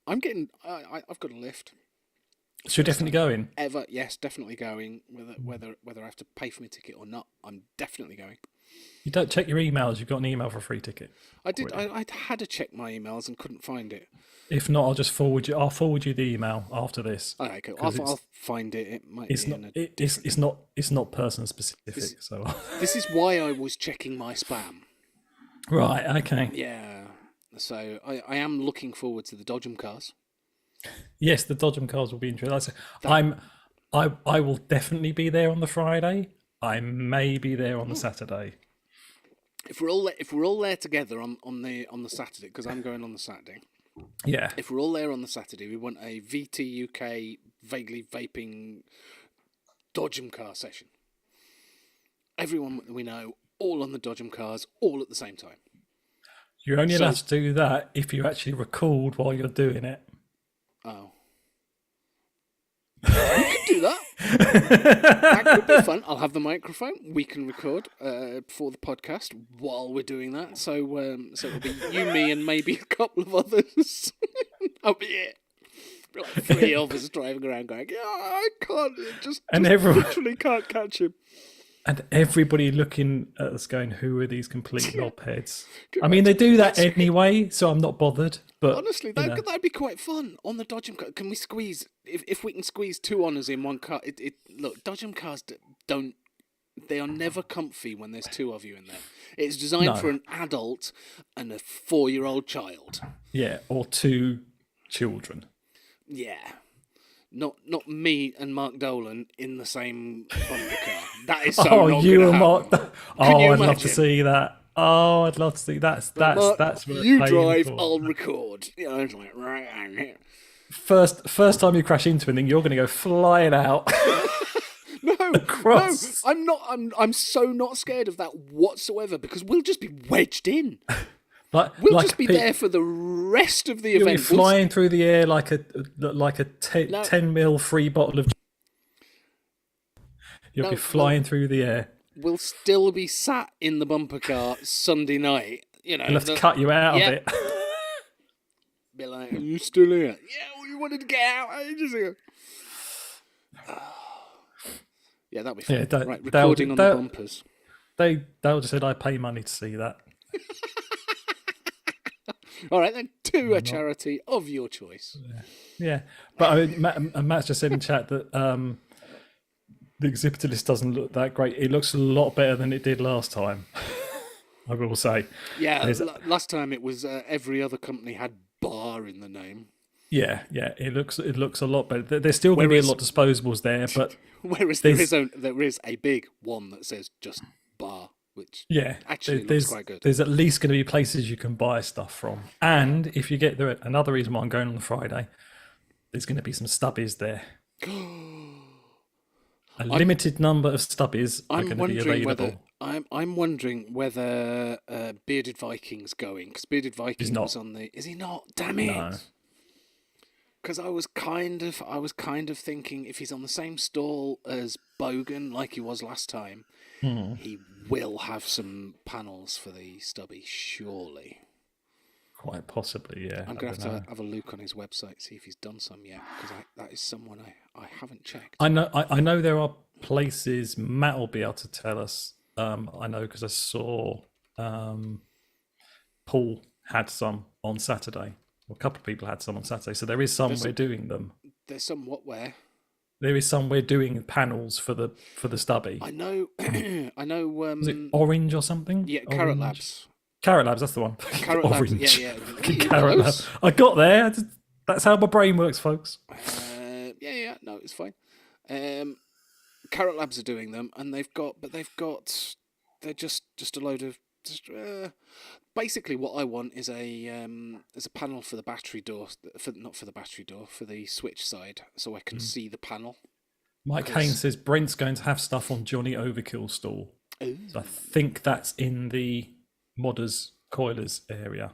I've got a lift. So you're definitely going? Yes, definitely going. Whether I have to pay for my ticket or not, I'm definitely going. You don't check your emails. You've got an email for a free ticket. I did. I had to check my emails and couldn't find it. If not, I'll just forward you. I'll forward you the email after this. Okay, cool. I'll find it. It might. It's not person specific. So this is why I was checking my spam. Right. Okay. Yeah. So I am looking forward to the Dodgem cars. Yes, the Dodgem cars will be interesting. I will definitely be there on the Friday. I may be there on the Saturday. If we're all there together on the Saturday, because I'm going on the Saturday. Yeah. If we're all there on the Saturday, we want a VTUK vaguely vaping Dodgem car session. Everyone we know, all on the Dodgem cars, all at the same time. You're only allowed to do that if you actually record while you're doing it. Oh. We could do that. That could be fun. I'll have the microphone. We can record for the podcast while we're doing that. So it'll be you, me, and maybe a couple of others. That'll be it. Be like 3 of us driving around going, yeah, I can't. Just literally can't catch him. And everybody looking at us going, who are these complete knobheads? I mean, they do that anyway, so I'm not bothered. But honestly, that'd be quite fun on the Dodgem car. Can we squeeze, if we can squeeze 2 honours in one car? Look, Dodgem cars they are never comfy when there's 2 of you in there. It's designed for an adult and a 4-year-old child. Yeah, or 2 children. Yeah. Not me and Mark Dolan in the same bumper car. That is so not you and Mark. I'd love to see that. Oh, I'd love to see that's Mark, what you drive, for. I'll record. You know, it's like right on here. first time you crash into anything, you're going to go flying out. No, Across. no, I'm not. I'm so not scared of that whatsoever because we'll just be wedged in. We'll just be there for the rest of the You'll event. be flying through the air like a 10 mil free bottle of. You'll be flying through the air. We'll still be sat in the bumper car Sunday night. You know, We'll have to cut you out of it. Be like, are you still here? Yeah, well, you wanted to get out ages ago. Yeah, that'll be fun. Yeah, right, recording on the bumpers. They'll just said, I pay money to see that. All right, then, to a charity of your choice. Yeah. But I mean, Matt's just said in chat that the exhibitor list doesn't look that great. It looks a lot better than it did last time, I will say. Yeah, last time it was every other company had bar in the name. Yeah. It looks a lot better. There's still going to be a lot of disposables there, but whereas there is a big one that says just bar, which actually looks quite good. There's at least going to be places you can buy stuff from, and if you get there, another reason why I'm going on the Friday, there's going to be some stubbies there. A limited number of stubbies are going to be available. I'm wondering whether Bearded Viking's going, because Bearded Viking was on the. Is he not? Damn it! No. Because I was kind of thinking if he's on the same stall as Bogan like he was last time, he will have some panels for the stubby, surely. Quite possibly, yeah. I'm going to have to have a look on his website, see if he's done some yet, because that is someone I haven't checked. I know there are places. Matt will be able to tell us. I know because I saw Paul had some on Saturday. Well, a couple of people had some on Saturday, so there is some we're doing them. There's some where? There is some we're doing panels for the stubby. I know. I know. Was it Orange or something? Yeah, Carrot Labs. Carrot Labs, that's the one. Carrot Labs. Yeah. Carrot Labs. I got there. That's how my brain works, folks. Yeah. No, it's fine. Carrot Labs are doing them, and they're just a load of. Basically, what I want is a panel for the battery door, not for the battery door, for the switch side, so I can see the panel. Mike Haynes says Brent's going to have stuff on Johnny Overkill stall. So I think that's in the modders coilers area.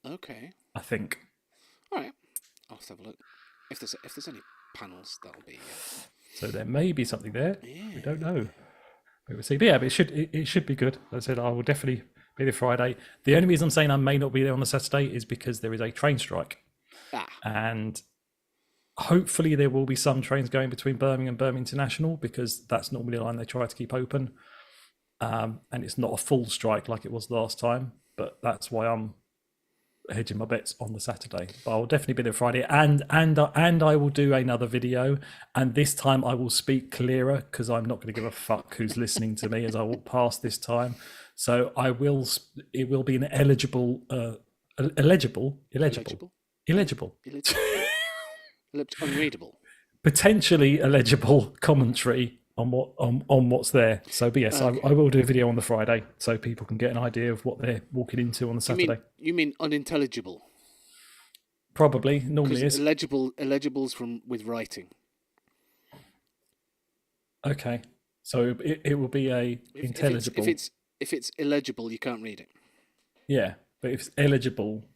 Okay. I think. All right, I'll have to have a look. If there's any panels, that'll be. So there may be something there. Yeah. We don't know. We will see. But yeah, but it should be good. As I said, I will definitely be there Friday. The only reason I'm saying I may not be there on the Saturday is because there is a train strike. And hopefully there will be some trains going between Birmingham and Birmingham International, because that's normally a line they try to keep open. And it's not a full strike like it was last time, but that's why I'm hedging my bets on the Saturday. But I'll definitely be there Friday, and I will do another video, and this time I will speak clearer, because I'm not going to give a fuck who's listening to me as I walk past this time. So it will be an illegible, unreadable, potentially illegible commentary on what's there. So, but yes, okay. I will do a video on the Friday so people can get an idea of what they're walking into on the Saturday. You mean unintelligible? Probably, normally is. Illegibles with writing. Okay, so it will be intelligible. If it's illegible, you can't read it. Yeah, but if it's eligible,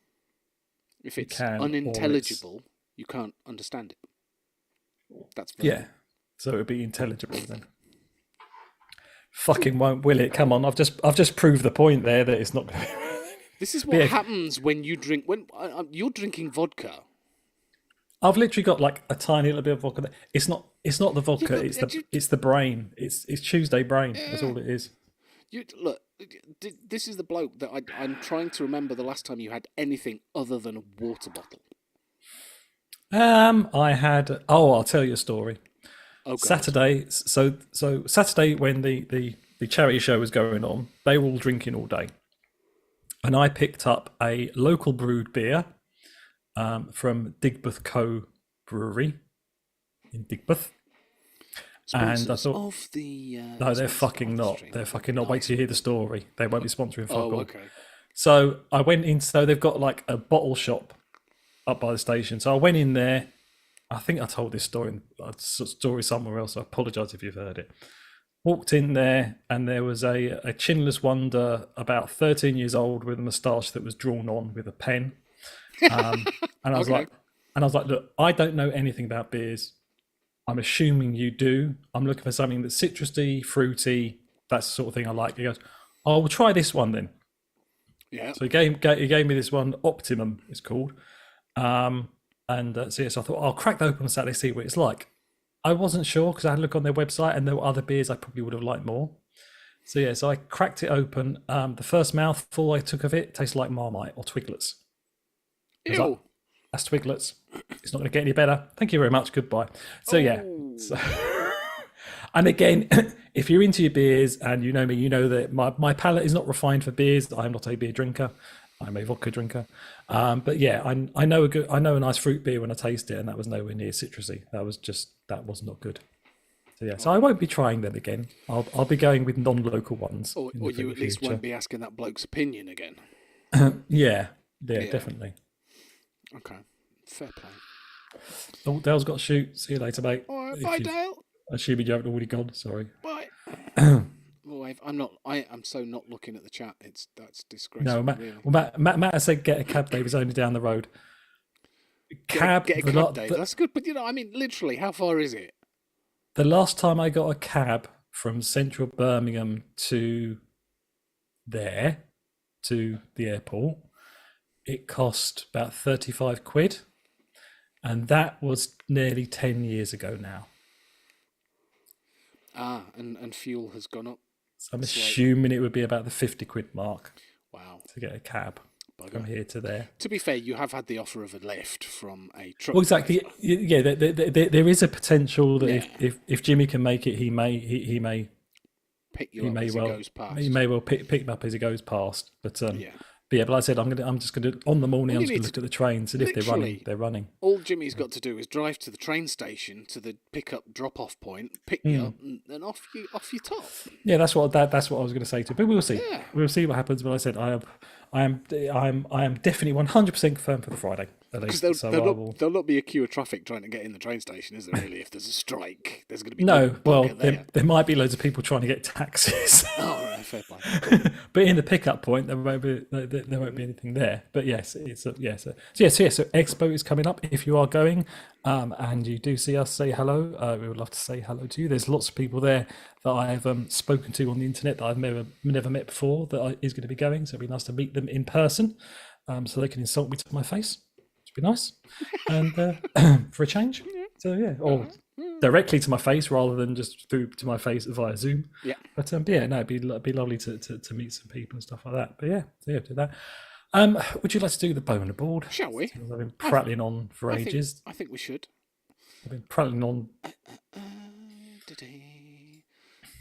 if it's unintelligible, you can't understand it. That's yeah. So it would be intelligible then. Fucking won't, will it? Come on, I've just proved the point there that it's not. This is what happens when you drink. When you're drinking vodka. I've literally got like a tiny little bit of vodka. It's not the vodka. It's the brain. It's Tuesday brain. That's all it is. Look, this is the bloke that I'm trying to remember the last time you had anything other than a water bottle. I had. Oh, I'll tell you a story. Oh, Saturday. So Saturday when the charity show was going on, they were all drinking all day, and I picked up a local brewed beer from Digbeth Co Brewery in Digbeth. And I thought, of the no, they're fucking not. They're fucking not. Wait till you hear the story. They won't be sponsoring fuck all. Okay. So I went in. So they've got like a bottle shop up by the station. So I went in there. I think I told this story somewhere else. So I apologise if you've heard it. Walked in there, and there was a chinless wonder about 13 years old with a moustache that was drawn on with a pen. And I was like, look, I don't know anything about beers. I'm assuming you do. I'm looking for something that's citrusy, fruity. That's the sort of thing I like. He goes, oh, we'll try this one then. Yeah. So he gave me this one, Optimum it's called. So I thought, I'll crack that open on Saturday, see what it's like. I wasn't sure because I had a look on their website and there were other beers I probably would have liked more. So I cracked it open. The first mouthful I took of it tasted like Marmite or Twiglets. Ew. Like, that's Twiglets. It's not going to get any better. Thank you very much. Goodbye. And again, if you're into your beers and you know me, you know that my palate is not refined for beers. I'm not a beer drinker. I'm a vodka drinker. But yeah, I know a nice fruit beer when I taste it, and that was nowhere near citrusy. That was not good. So I won't be trying them again. I'll be going with non-local ones. Or you at least won't be asking that bloke's opinion again. Yeah, definitely. Okay, fair play. Oh, Dale's got to shoot. See you later, mate. All right, bye, Dale. Assuming you haven't already gone. Sorry. Bye. I'm so not looking at the chat. That's No, disgraceful. Matt has said get a cab, Dave. It's only down the road. Get a cab, Dave. That's good, but I mean, literally, how far is it? The last time I got a cab from central Birmingham to the airport, it cost about 35 quid, and that was nearly 10 years ago now. And fuel has gone up. So I'm assuming it would be about the 50 quid mark. Wow. To get a cab from here to there. To be fair, you have had the offer of a lift from a truck. Well, exactly. Yeah, there is a potential that if Jimmy can make it, he may pick you up as he goes past. He may well pick him up as he goes past. But but like I said, I'm just gonna on the morning. I'm just gonna look at the trains, and if they're running, they're running. All Jimmy's got to do is drive to the train station to the pickup drop-off point, pick you up, and off you top. Yeah, that's what I was going to say to. But we'll see. Yeah. We'll see what happens. But I said I am definitely 100% confirmed for the Friday. Because there'll not be a queue of traffic trying to get in the train station, is there? Really, if there's a strike, there's going to be there might be loads of people trying to get taxis. Oh, right, fair play. But in the pickup point, there won't be anything there. But yes, So Expo is coming up. If you are going, and you do see us, say hello. We would love to say hello to you. There's lots of people there that I have spoken to on the internet that I've never met before that is going to be going. So it'd be nice to meet them in person, so they can insult me to my face. Be nice, and for a change. So or directly to my face rather than just through to my face via Zoom. Yeah. But it'd be lovely to meet some people and stuff like that. But do that. Would you like to do the boner board? Shall we? I've been prattling on for ages. I think we should. I've been prattling on.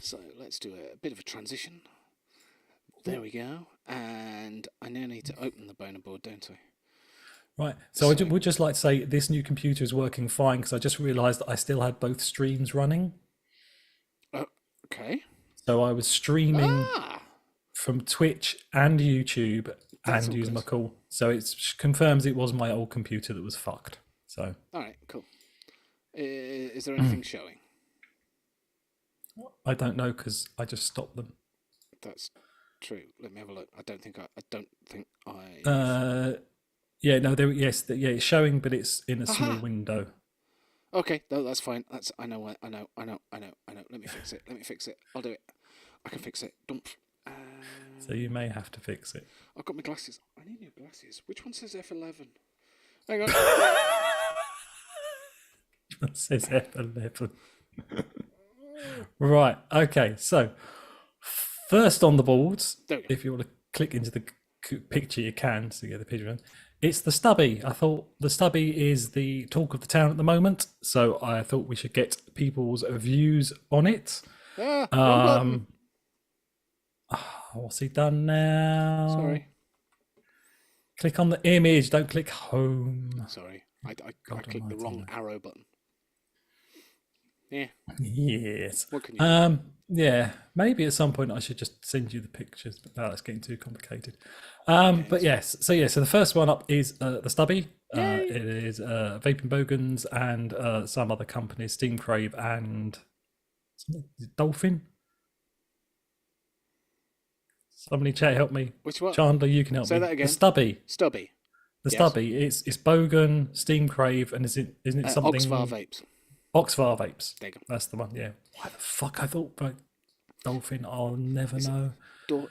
So let's do a bit of a transition. There we go. And I now need to open the boner board, don't I? Right, so I would just like to say this new computer is working fine because I just realised that I still had both streams running. Okay. So I was streaming from Twitch and YouTube and using my call. So it confirms it was my old computer that was fucked. So. All right, cool. Is there anything showing? I don't know because I just stopped them. That's true. Let me have a look. I don't think I. Yeah, no, it's showing, but it's in a small window. Okay, no, that's fine. I know. Let me fix it. I'll do it. I can fix it. Don't. So you may have to fix it. I've got my glasses. I need new glasses. Which one says F11? Hang on. It says F11. Right. Okay. So first on the boards, if you want to click into the picture, you can to get the picture. It's the Stubby. I thought the Stubby is the talk of the town at the moment, so I thought we should get people's views on it. What's he done now? Sorry. Click on the image. Don't click home. Sorry, I clicked the wrong arrow button. Yeah. Yes. What can you do? Yeah, maybe at some point I should just send you the pictures, but that's getting too complicated. But yes, so the first one up is the Stubby. It is Vaping Bogans and some other companies, Steam Crave and Dolphin. Somebody chat, help me. Which one? Chandler, you can help Say me. that again. The Stubby. Stubby. The Yes. Stubby. It's Bogan, Steam Crave, and isn't it something? Oxfar Vapes. Oxfar Vapes. There you go. That's the one. Yeah. Why the fuck I thought about Dolphin? I'll never know.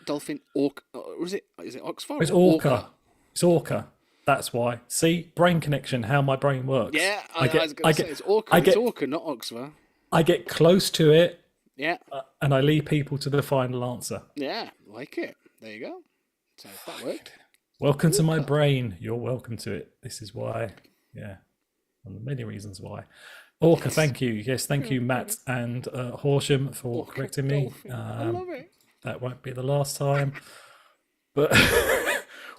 Dolphin Orca. Is it Oxfar? It's or Orca. It's Orca. That's why. See, brain connection. How my brain works. Yeah, I was going to say it's Orca. It's Orca, not Oxfar. I get close to it. Yeah. And I lead people to the final answer. Yeah, like it. There you go. So that worked. Welcome to my brain. You're welcome to it. This is why. Yeah. One of the many reasons why. Orca, thank you. Yes, thank you, Matt and Horsham, for correcting me. I love it. That won't be the last time. But,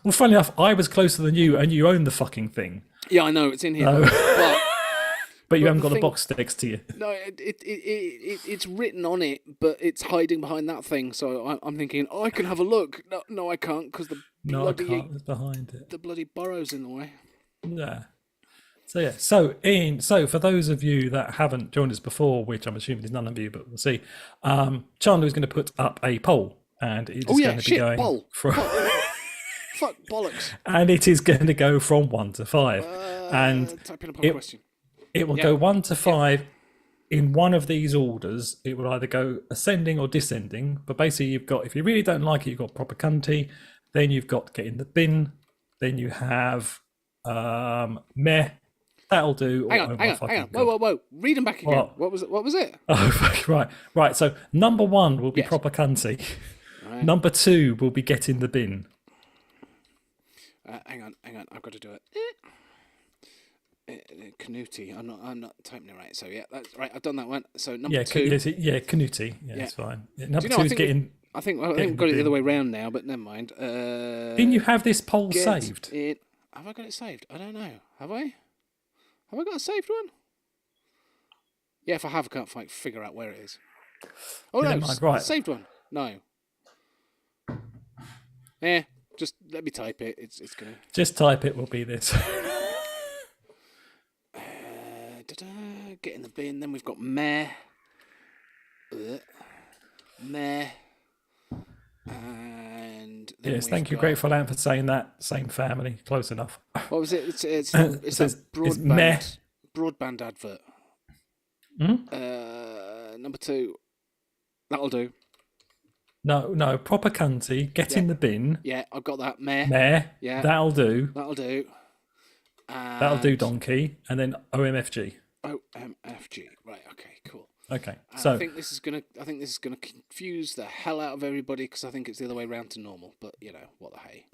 well, funny enough, I was closer than you, and you own the fucking thing. Yeah, I know, it's in here. But you haven't the got the thing- box next to you. No, it's written on it, but it's hiding behind that thing. So I'm thinking, I can have a look. No, I can't because the No, bloody, I can't. It's behind it. the bloody burrow's in the way. Yeah. So yeah. So for those of you that haven't joined us before, which I'm assuming is none of you, but we'll see. Chandler is going to put up a poll, and it is going to be going from. Fuck bollocks. And it is going to go from 1 to 5, and type in a question. it will go 1 to 5. In one of these orders, it will either go ascending or descending. But basically, you've got, if you really don't like it, you've got proper cunty. Then you've got get in the bin. Then you have meh. That'll do. Hang on. Whoa. Read them back again. What was it? Oh, right. So number 1 will be proper cunty. Right. Number 2 will be get in the bin. Hang on. I've got to do it. Canuti. I'm not typing it right. So yeah, that's right. I've done that one. So number 2. Canuti. Yeah, it's fine. Yeah, number 2 is getting. I think we've got it the other way round now, but never mind. Didn't you have this poll saved? Have I got it saved? I don't know. Have I? Have I got a saved one? Yeah, if I have, I can't figure out where it is. Oh no, right. Saved one. No. Yeah, just let me type it. It's gonna. Just type it. Will be this. Get in the bin. Then we've got meh. Meh. And then yes, thank you, Grateful Ant, for saying that. Same family, close enough. What was it? It's that broadband advert. Number 2. That'll do. No, proper cunty. Get in the bin. Yeah, I've got that. Meh. Yeah, that'll do. That'll do. That'll do, donkey. And then OMFG. OMFG. Right. Okay. Cool. Okay. So I think this is gonna confuse the hell out of everybody because I think it's the other way round to normal. But you know what the hey.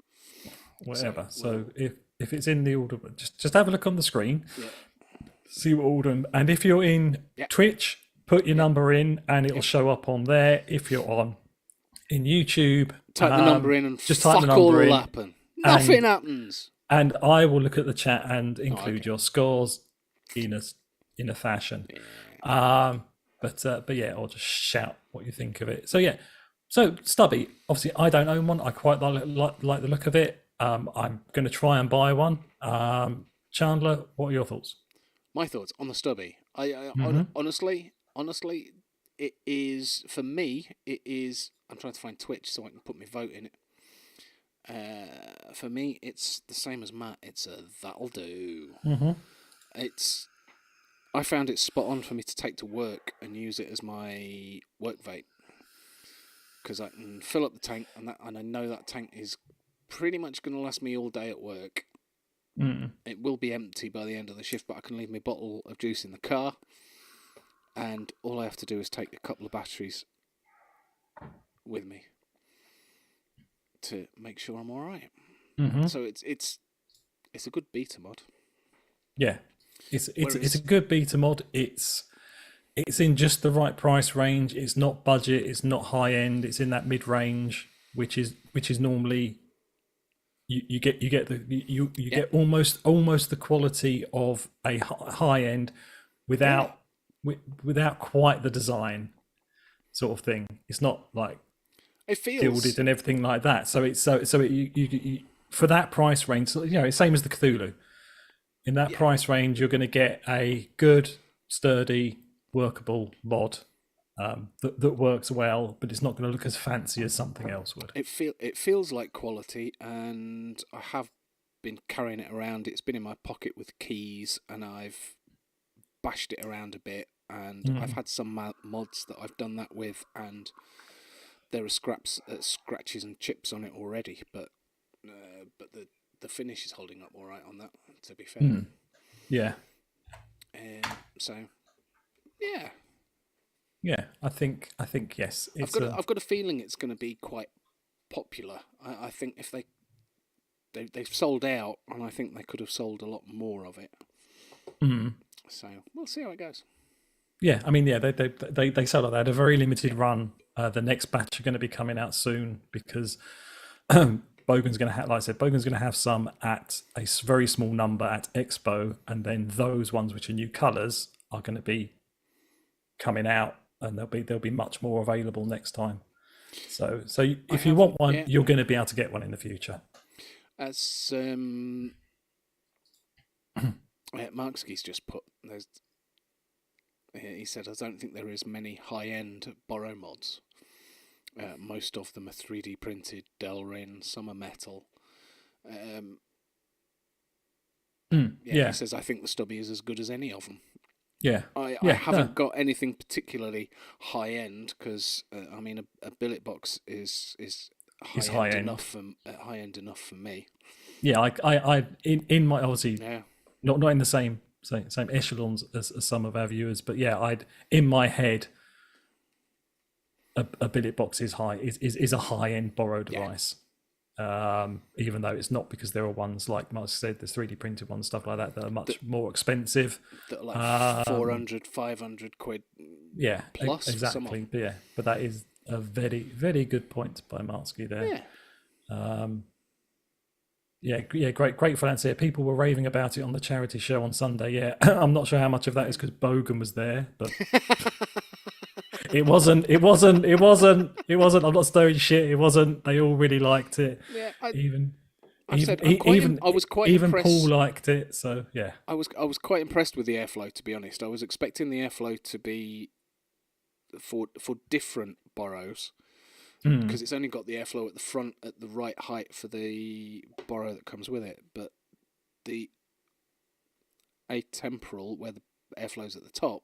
Whatever. So if it's in the order, just have a look on the screen. Yeah. See what order, and if you're in Twitch, put your number in, and it'll show up on there. If you're on in YouTube, type the number in, and just fuck type the number all will in. happen. Nothing happens. And I will look at the chat and include your scores in a fashion. Yeah. But yeah, or just shout what you think of it. So yeah, so Stubby. Obviously, I don't own one. I quite like the look of it. I'm going to try and buy one. Chandler, what are your thoughts? My thoughts on the Stubby. Honestly, it is for me. It is. I'm trying to find Twitch so I can put my vote in it. For me, it's the same as Matt. It's a that'll do. I found it spot on for me to take to work and use it as my work vape because I can fill up the tank and I know that tank is pretty much going to last me all day at work. It will be empty by the end of the shift, but I can leave my bottle of juice in the car, and all I have to do is take a couple of batteries with me to make sure I'm all right. So it's a good beta mod. Yeah. It's a good beta mod. It's in just the right price range. It's not budget. It's not high end. It's in that mid range, which is normally you get almost the quality of a high end without quite the design sort of thing. It's not like it feels gilded and everything like that. So it's you for that price range. So, it's same as the Cthulhu. in that price range, you're going to get a good, sturdy, workable mod that works well, but it's not going to look as fancy as something else would. It feels like quality, and I have been carrying it around. It's been in my pocket with keys, and I've bashed it around a bit, and I've had some mods that I've done that with, and there are scratches and chips on it already, but the finish is holding up all right on that, to be fair. Yeah. So, yeah. Yeah, I think yes. I've got a feeling it's going to be quite popular. I think if they've sold out, and I think they could have sold a lot more of it. So we'll see how it goes. Yeah, I mean, yeah, they sell like that. A very limited run. The next batch are going to be coming out soon because Bogan's going to have, like I said, Bogan's going to have some at a very small number at Expo, and then those ones which are new colours are going to be coming out, and there'll be much more available next time. So if you want one, you're going to be able to get one in the future. As Marksky's just put, he said, I don't think there is many high-end Borrow mods. Most of them are 3D printed, Delrin, some are metal. He says, I think the Stubby is as good as any of them. Yeah. I haven't got anything particularly high-end, because, I mean, a billet box is high-end enough for me. Yeah, I in my, obviously, not in the same echelons as some of our viewers, but yeah, in my head, a billet box is a high-end Borrow device. Even though it's not, because there are ones, like Mark said, there's 3D printed ones, stuff like that are much more expensive. That are like 400, 500 quid. Yeah, plus exactly. But that is a very, very good point by Marsky there. Great for that. People were raving about it on the charity show on Sunday. Yeah, I'm not sure how much of that is because Bogan was there, but it wasn't. I'm not stirring shit. It wasn't. They all really liked it. Yeah, I was quite impressed. Paul liked it. So yeah, I was quite impressed with the airflow. To be honest, I was expecting the airflow to be for different Borrows. Because it's only got the airflow at the front at the right height for the Borrow that comes with it, but the atemporal, where the airflow's at the top,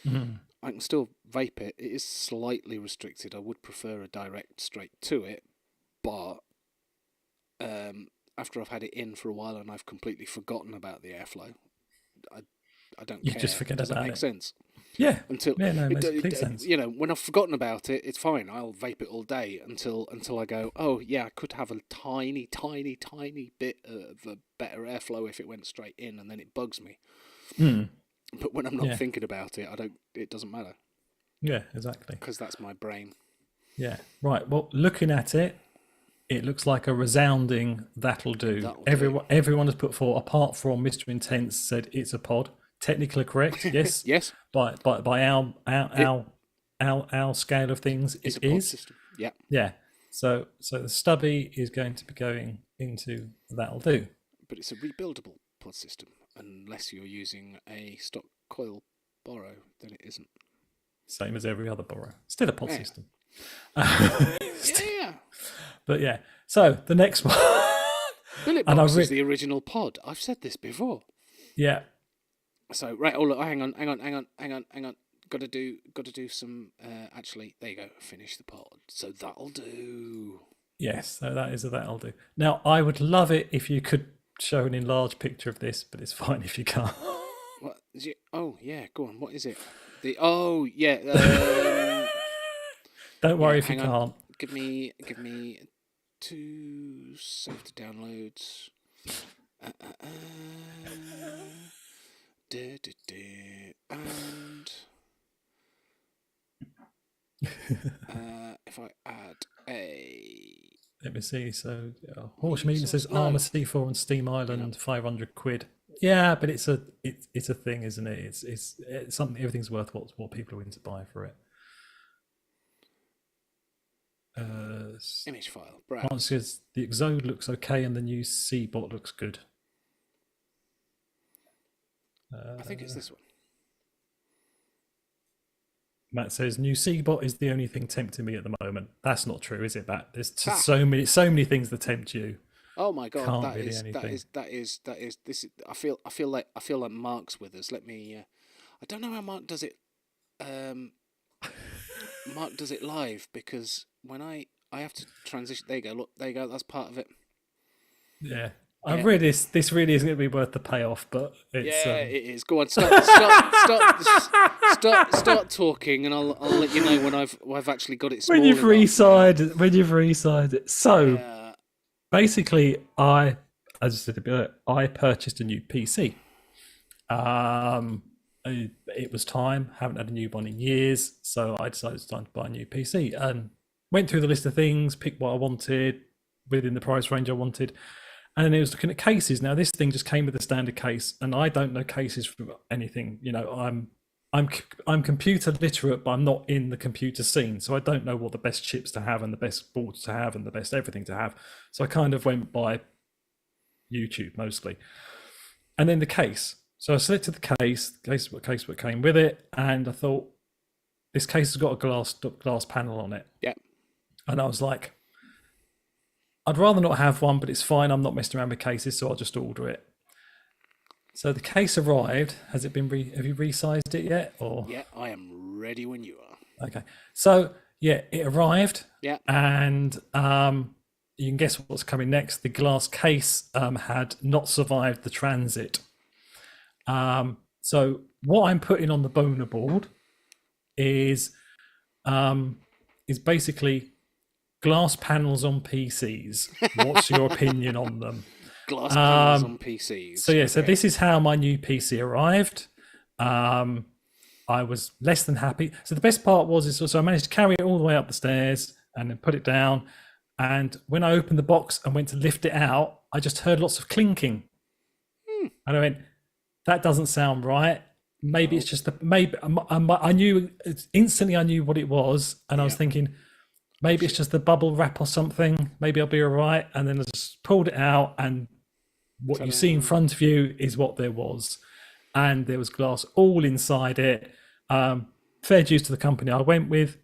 I can still vape it. It is slightly restricted. I would prefer a direct straight to it, but after I've had it in for a while and I've completely forgotten about the airflow, I don't care. You just forget about it. Does that make sense? Yeah. It makes complete sense. You know, when I've forgotten about it, it's fine. I'll vape it all day until I go, oh yeah, I could have a tiny bit of a better airflow if it went straight in, and then it bugs me. But when I'm not thinking about it, it doesn't matter. Yeah, exactly. Because that's my brain. Yeah. Right. Well, looking at it, it looks like a resounding that'll do. Everyone has put forward, apart from Mr. Intense, said it's a pod. Technically correct, yes. Yes. By our scale of things, it's it a pod is. system. Yeah. Yeah. So the Stubby is going to be going into that'll do. But it's a rebuildable pod system, unless you're using a stock coil Borrow, then it isn't. Same as every other Borrow. Still a pod system. Yeah. But yeah. So the next one. Billet box is the original pod. I've said this before. Yeah. So right, oh look, hang on. Got to do some. Actually, there you go. Finish the pod. So that'll do. Yes, so that'll do. Now, I would love it if you could show an enlarged picture of this, but it's fine if you can't. What is it? Oh yeah, go on. What is it? Don't worry if you can't. Give me 2 saved downloads. And if I add a, let me see. So Horse Meeting says Armour C4 on Steam Island, 500 quid. Yeah, but it's a thing, isn't it? It's something. Everything's worth what people are willing to buy for it. Image file. Mark says the Exode looks okay and the new C-bot looks good. I think it's this one. Matt says new Seabot is the only thing tempting me at the moment. That's not true, is it, Matt? There's just Ah. so many things that tempt you. Oh my god, Can't that be is anything. this is, I feel like Mark's with us. Let me I don't know how Mark does it. Mark does it live because when I have to transition. There you go. That's part of it. Yeah. Yeah. I've read this. This really isn't going to be worth the payoff, but it's. Yeah, it is. Go on, start talking, and I'll let you know when I've actually got it. When you've small enough. resized it. So Yeah. basically, as I said a bit, I purchased a new PC. It was time. Haven't had a new one in years, so I decided it's time to buy a new PC. And went through the list of things, picked what I wanted within the price range I wanted. And then it was looking at cases. Now this thing just came with a standard case, and I don't know cases from anything. You know, I'm computer literate, but I'm not in the computer scene, so I don't know what the best chips to have and the best boards to have and the best everything to have. So I kind of went by YouTube mostly, and then the case. So I selected the case what came with it, and I thought this case has got a glass panel on it. Yeah. And I was like, I'd rather not have one, but it's fine. I'm not messing around with cases, so I'll just order it. So the case arrived. Has it been? Have you resized it yet? Or Yeah, I am ready when you are. okay. So yeah, it arrived. Yeah. And you can guess what's coming next. The glass case had not survived the transit. So what I'm putting on the boner board is basically glass panels on PCs. What's your opinion on them? Glass panels on PCs. So yeah, so this is how my new PC arrived. I was less than happy. So the best part was so I managed to carry it all the way up the stairs and then put it down. And when I opened the box and went to lift it out, I just heard lots of clinking. And I went, that doesn't sound right. Maybe it's just I knew instantly. I knew what it was, and I was thinking, maybe it's just the bubble wrap or something. Maybe I'll be all right. And then I just pulled it out, and what you see in front of you is what there was. And there was glass all inside it. Fair dues to the company I went with.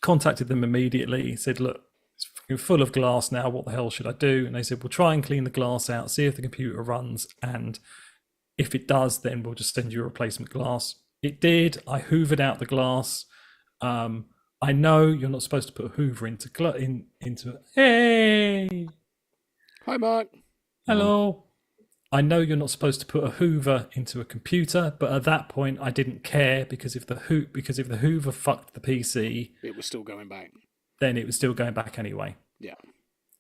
Contacted them immediately. Said, look, it's full of glass now. What the hell should I do? And they said, we'll try and clean the glass out, see if the computer runs. And if it does, then we'll just send you a replacement glass. It did. I hoovered out the glass. I know you're not supposed to put a Hoover into Hey, Hi, Mark. hello. I know you're not supposed to put a Hoover into a computer, but at that point I didn't care because if the Hoover fucked the PC, it was still going back. Then it was still going back anyway. Yeah.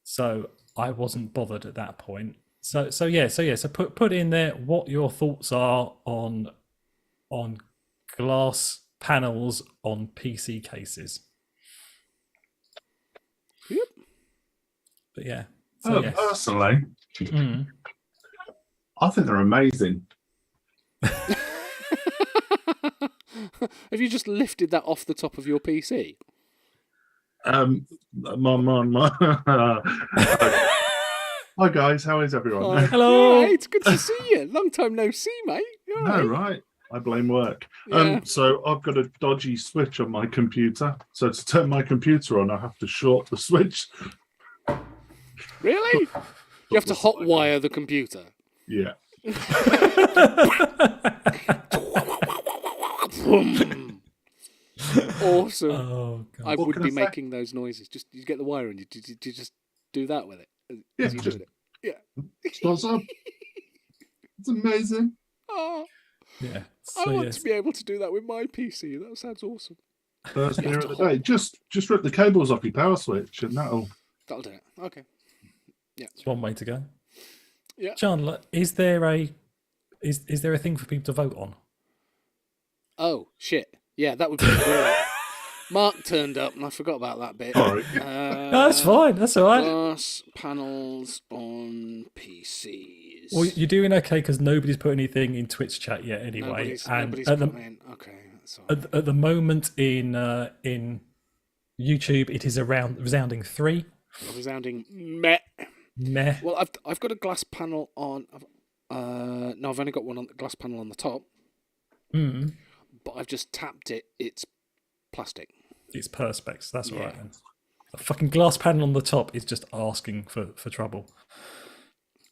So I wasn't bothered at that point. So put in there what your thoughts are on glass panels on PC cases. Yep. But yeah. Personally, I think they're amazing. Have you just lifted that off the top of your PC? Hi guys, how is everyone? Hello. Yeah, it's good to see you. Long time no see, mate. You all No, right? right. I blame work. Yeah. So I've got a dodgy switch on my computer. So to turn my computer on, I have to short the switch. Really? You have to hotwire the computer. Yeah. Awesome. Oh god. I What would can be I say? making those noises. Just you get the wire and you just do that with it. Yeah, As you just- did it. Yeah. Starts up. It's amazing. Oh, Yeah. I So want yes. to be able to do that with my PC. That sounds awesome. First beer of the day. Just rip the cables off your power switch and that'll... That'll do it. Okay. It's one way to go. Yeah. Chandler, is there a thing for people to vote on? Oh shit. Yeah, that would be great. Mark turned up and I forgot about that bit. Sorry. No, that's fine. That's all right. Glass panels on PCs. Well, you're doing okay because nobody's put anything in Twitch chat yet, anyway. Nobody's and put in. Okay, that's all right. at the moment in YouTube, it is around resounding 3. A resounding meh. Meh. Well, I've got a glass panel on. No, I've only got one on the glass panel on the top, but I've just tapped it. It's plastic. It's perspex. That's all Yeah. right then. A fucking glass panel on the top is just asking for trouble.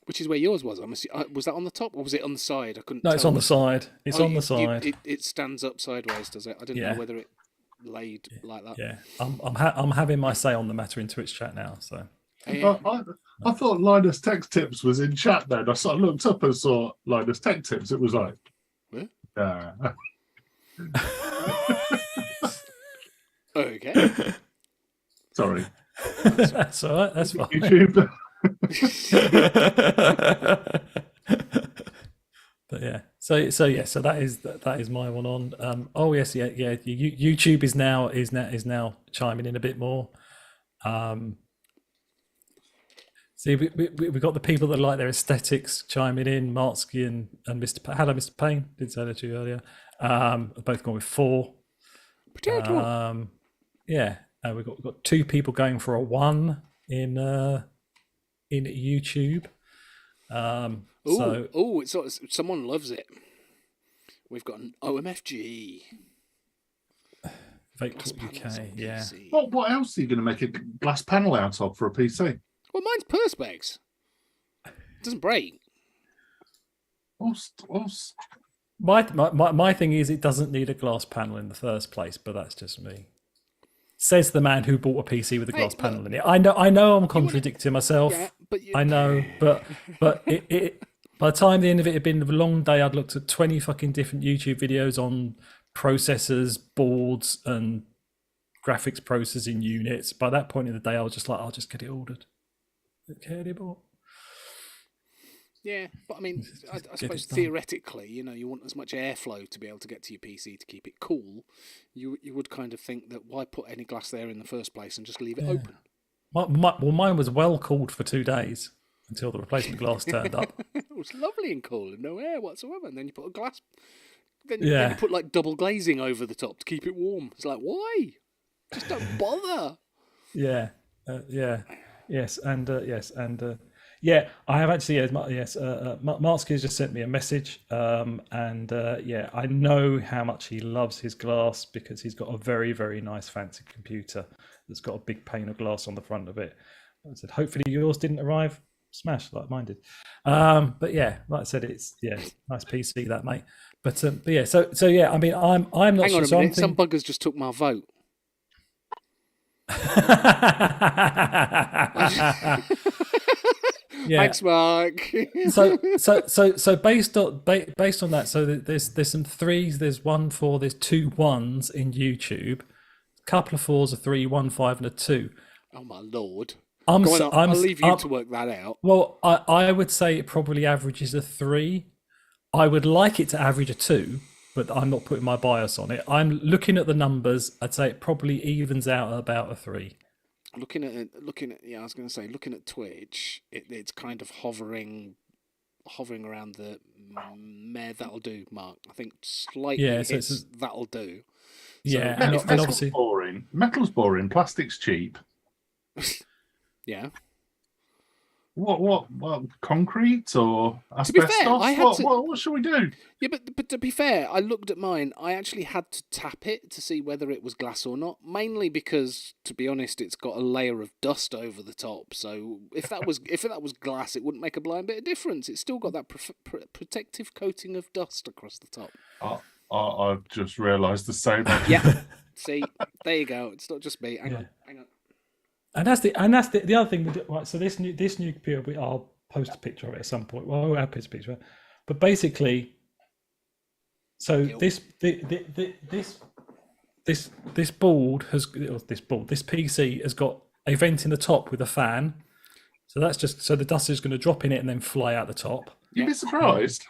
Which is where yours was. Was that on the top or was it on the side? I couldn't. No, tell. it's on the side. It's on the side. It stands up sideways, does it? I didn't know whether it laid like that. Yeah, I'm having my say on the matter in Twitch chat now. So I thought Linus Tech Tips was in chat then. I sort of looked up and saw Linus Tech Tips. It was like, Okay. Sorry. that's all right. That's fine. YouTube. But yeah, so that is my one on. Oh yes, yeah. YouTube is now chiming in a bit more. See, we got the people that like their aesthetics chiming in. Martsky and Mr. Hello, Mr. Payne. Did say that to you earlier. Both gone with 4. Yeah, we've got 2 people going for a 1 in YouTube. Someone loves it. We've got an OMFG. VTUK, yeah. What else are you going to make a glass panel out of for a PC? Well, mine's perspex. It doesn't break. My thing is it doesn't need a glass panel in the first place, but that's just me. Says the man who bought a PC with a glass panel in it. I know I'm contradicting myself. Yeah, but I know, but it by the time the end of it had been a long day, I'd looked at 20 fucking different YouTube videos on processors, boards, and graphics processing units. By that point in the day, I was just like, I'll just get it ordered. Get it bought. Yeah, but I mean, I suppose theoretically, you want as much airflow to be able to get to your PC to keep it cool. You would kind of think that why put any glass there in the first place and just leave it open? Mine was well cooled for 2 days until the replacement glass turned up. It was lovely and cool and no air whatsoever. And then you put a glass, then you put like double glazing over the top to keep it warm. It's like, why? Just don't bother. Yeah, yes, and yeah, I have actually. Marsky has just sent me a message, I know how much he loves his glass because he's got a very, very nice fancy computer that's got a big pane of glass on the front of it. I said, hopefully yours didn't arrive smash like mine did. But yeah, like I said, it's nice PC that, mate. But yeah, so yeah, I mean, I'm not. Hang on a minute, some buggers just took my vote. Yeah. Thanks, Mark. so based on that, so there's some 3s, there's 1 4, there's 2 1s in YouTube, a couple of 4s, a 3, 1 5, and a 2. Oh my lord! I'll leave you to work that out. Well, I would say it probably averages a 3. I would like it to average a 2, but I'm not putting my bias on it. I'm looking at the numbers. I'd say it probably evens out at about a 3. Looking at I was going to say, looking at Twitch, it's kind of hovering around the that'll do mark. I think slightly hits that'll do. So, yeah, and obviously boring. Metal's boring. Plastic's cheap. Yeah. What? Concrete or asbestos? To be fair, what should we do? Yeah, but to be fair, I looked at mine. I actually had to tap it to see whether it was glass or not. Mainly because, to be honest, it's got a layer of dust over the top. So if that was glass, it wouldn't make a blind bit of difference. It's still got that protective coating of dust across the top. I've just realised the same. Yeah. See, there you go. It's not just me. Hang on. And that's the other thing. Right, so this new computer, I'll post a picture of it at some point. Well, I'll post a picture of it. But basically, so this PC has got a vent in the top with a fan. So that's just so the dust is going to drop in it and then fly out the top. You'd be surprised.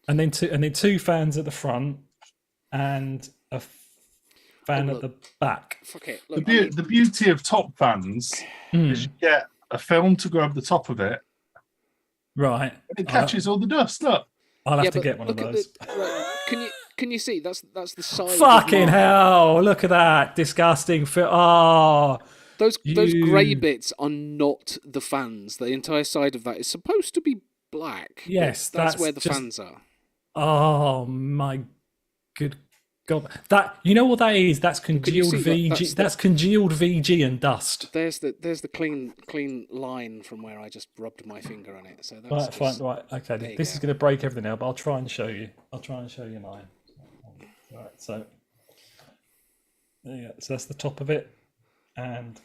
And then two fans at the front and a fan at the back. Fuck it. Look, the beauty of top fans is you get a film to go over the top of it. Right. And it catches all the dust. Look. I'll have to get one of those. Can you see? That's the size. Fucking hell! Look at that disgusting. Those grey bits are not the fans. The entire side of that is supposed to be black. Yes, that's where the just- fans are. Oh my good God! That, you know what that is? That's congealed see, like, VG. that's congealed VG and dust. There's the clean line from where I just rubbed my finger on it. So that's Right, just, fine, right. there Okay, you this go. is going to break everything now, but I'll try and show you. Mine. Right, so there you go. So that's the top of it, and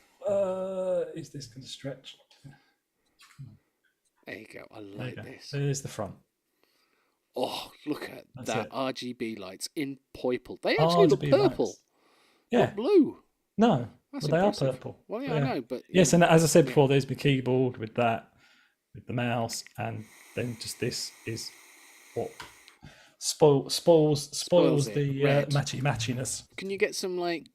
is this going to stretch? There you go. I There you like go. this. There's the front. Oh, look at That's that it. RGB lights in purple. They actually look RGB purple, lights. Yeah, not blue. no, That's but they impressive. are purple. Well, So, yeah, I know, but yes, yeah. and as I said before, there's my keyboard with that, with the mouse, and then just this is what spoils Spoils it, the red. matchiness. Can you get some like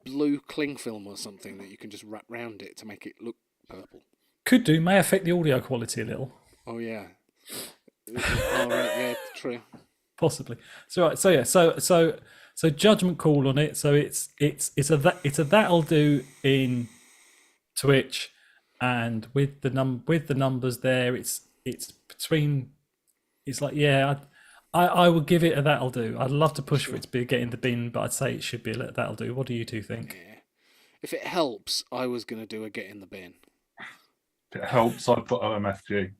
blue cling film or something that you can just wrap round it to make it look purple? Could do, may affect the audio quality a little, Oh yeah. Oh right, yeah, true. possibly. So right, so judgment call on it. So it's a that'll do in Twitch, and with the numbers there, it's between. It's like, yeah, I would give it a that'll do. I'd love to push for it to be get in the bin, but I'd say it should be a that'll do. What do you two think? Yeah. If it helps, I was gonna do a get in the bin. If it helps, I put OMFG.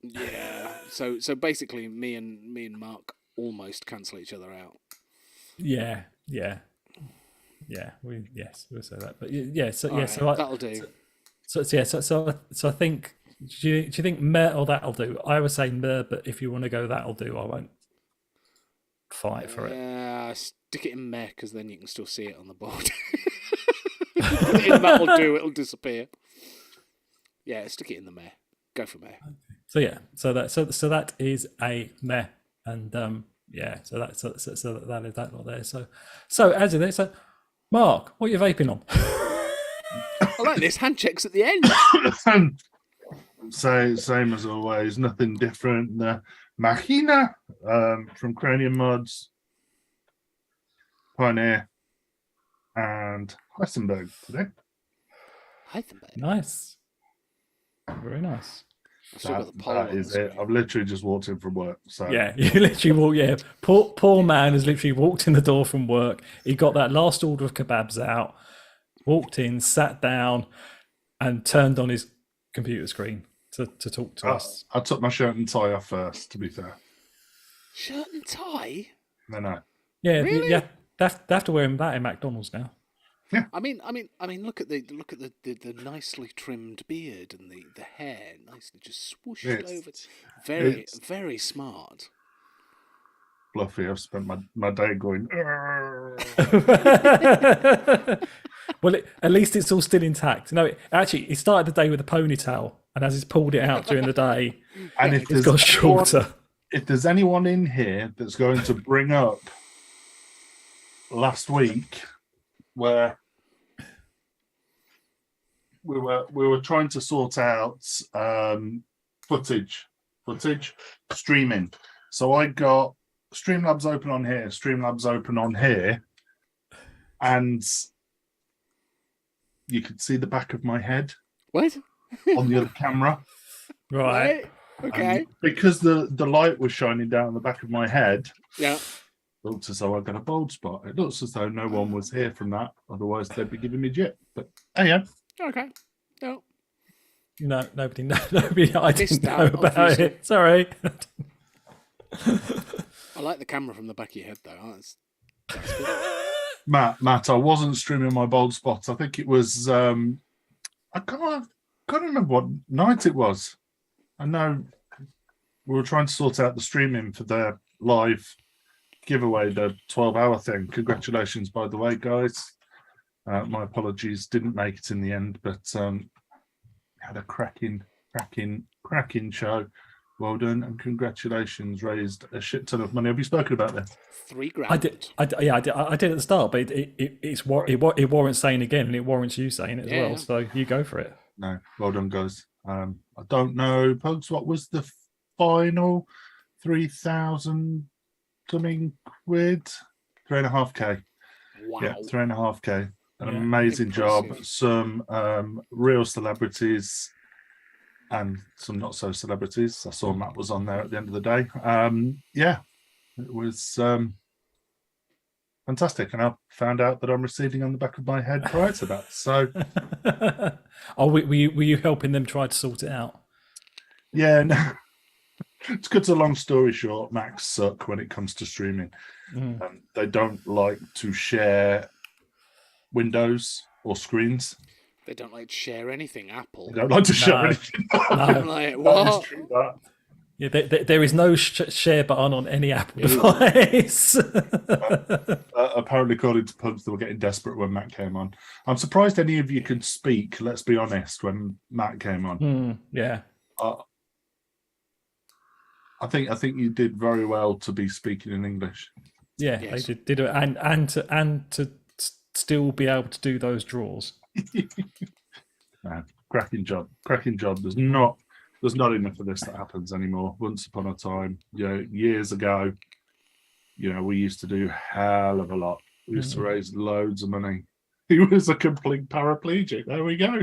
Yeah. So basically, me and Mark almost cancel each other out. Yeah. We'll say that. But yeah, so All yeah, right, so that'll do. So I think. Do you think meh or that'll do? I would say meh, but if you want to go that'll do, I won't fight for it. Yeah, stick it in meh because then you can still see it on the board. Put it in that'll do. It'll disappear. Yeah, stick it in the meh. Go for meh. So yeah, so that is a meh, and yeah, so that is that lot there. So as of this, so Mark, what are you vaping on? I like this hand checks at the end. Same as always, nothing different. The Machina from Cranium Mods, Pioneer, and Heisenberg today. Heisenberg. Nice, very nice. I've still got the poll That on is the it. screen. I've literally just walked in from work. So Yeah, you literally walk. Yeah, poor man has literally walked in the door from work. He got that last order of kebabs out, walked in, sat down, and turned on his computer screen to talk to us. I took my shirt and tie off first, to be fair. Shirt and tie. No. Yeah, Really? yeah. They have to wear that in McDonald's now. I mean, look at the nicely trimmed beard and the hair, nicely just swooshed over. Very smart. Fluffy. I've spent my day going. Well, at least it's all still intact. No, he started the day with a ponytail, and as he's pulled it out during the day, And if it's there's got shorter. if there's anyone in here that's going to bring up last week where we were trying to sort out footage streaming. So I got Streamlabs open on here, Streamlabs open on here, and you could see the back of my head What? on the other camera. Right. Okay. And because the light was shining down the back of my head, Yeah. it looked as though I got a bald spot. It looks as though no one was here from that. Otherwise, they'd be giving me jip. But yeah, Okay. No. No, nobody. I Missed didn't know out, about obviously. it. Sorry. I like the camera from the back of your head though. That's good. Matt, I wasn't streaming my bald spot. I think it was. I can't remember what night it was. I know we were trying to sort out the streaming for the live giveaway, the 12-hour thing. Congratulations, by the way, guys. My apologies, didn't make it in the end, but had a cracking show. Well done and congratulations. Raised a shit ton of money. Have you spoken about this? $3,000. I did. I did at the start, but it warrants saying again, and it warrants you saying it as well. Yeah. So you go for it. No, well done, guys. I don't know, Pugs, what was the final 3,000 something quid? 3.5K. Wow. Yeah, 3.5K. An Yeah. amazing Impressive. job. Some real celebrities and some not so celebrities. I saw Matt was on there at the end of the day. Yeah, it was fantastic, and I found out that I'm receding on the back of my head prior to that. So Oh, were you helping them try to sort it out? yeah, no. To cut a long story short, Macs suck when it comes to streaming. They don't like to share windows or screens. They don't like to share anything, Apple. They don't like to share anything. I'm like, what? True, that. Yeah, there is no share button on any Apple device. Apparently, according to Punch, they were getting desperate when Matt came on. I'm surprised any of you can speak, let's be honest, when Matt came on. Yeah. I think you did very well to be speaking in English. Yeah, yes. They did it, and to still be able to do those draws. Cracking job. There's not enough of this that happens anymore. Once upon a time, years ago, we used to do hell of a lot. We used to raise loads of money. He was a complete paraplegic. There we go.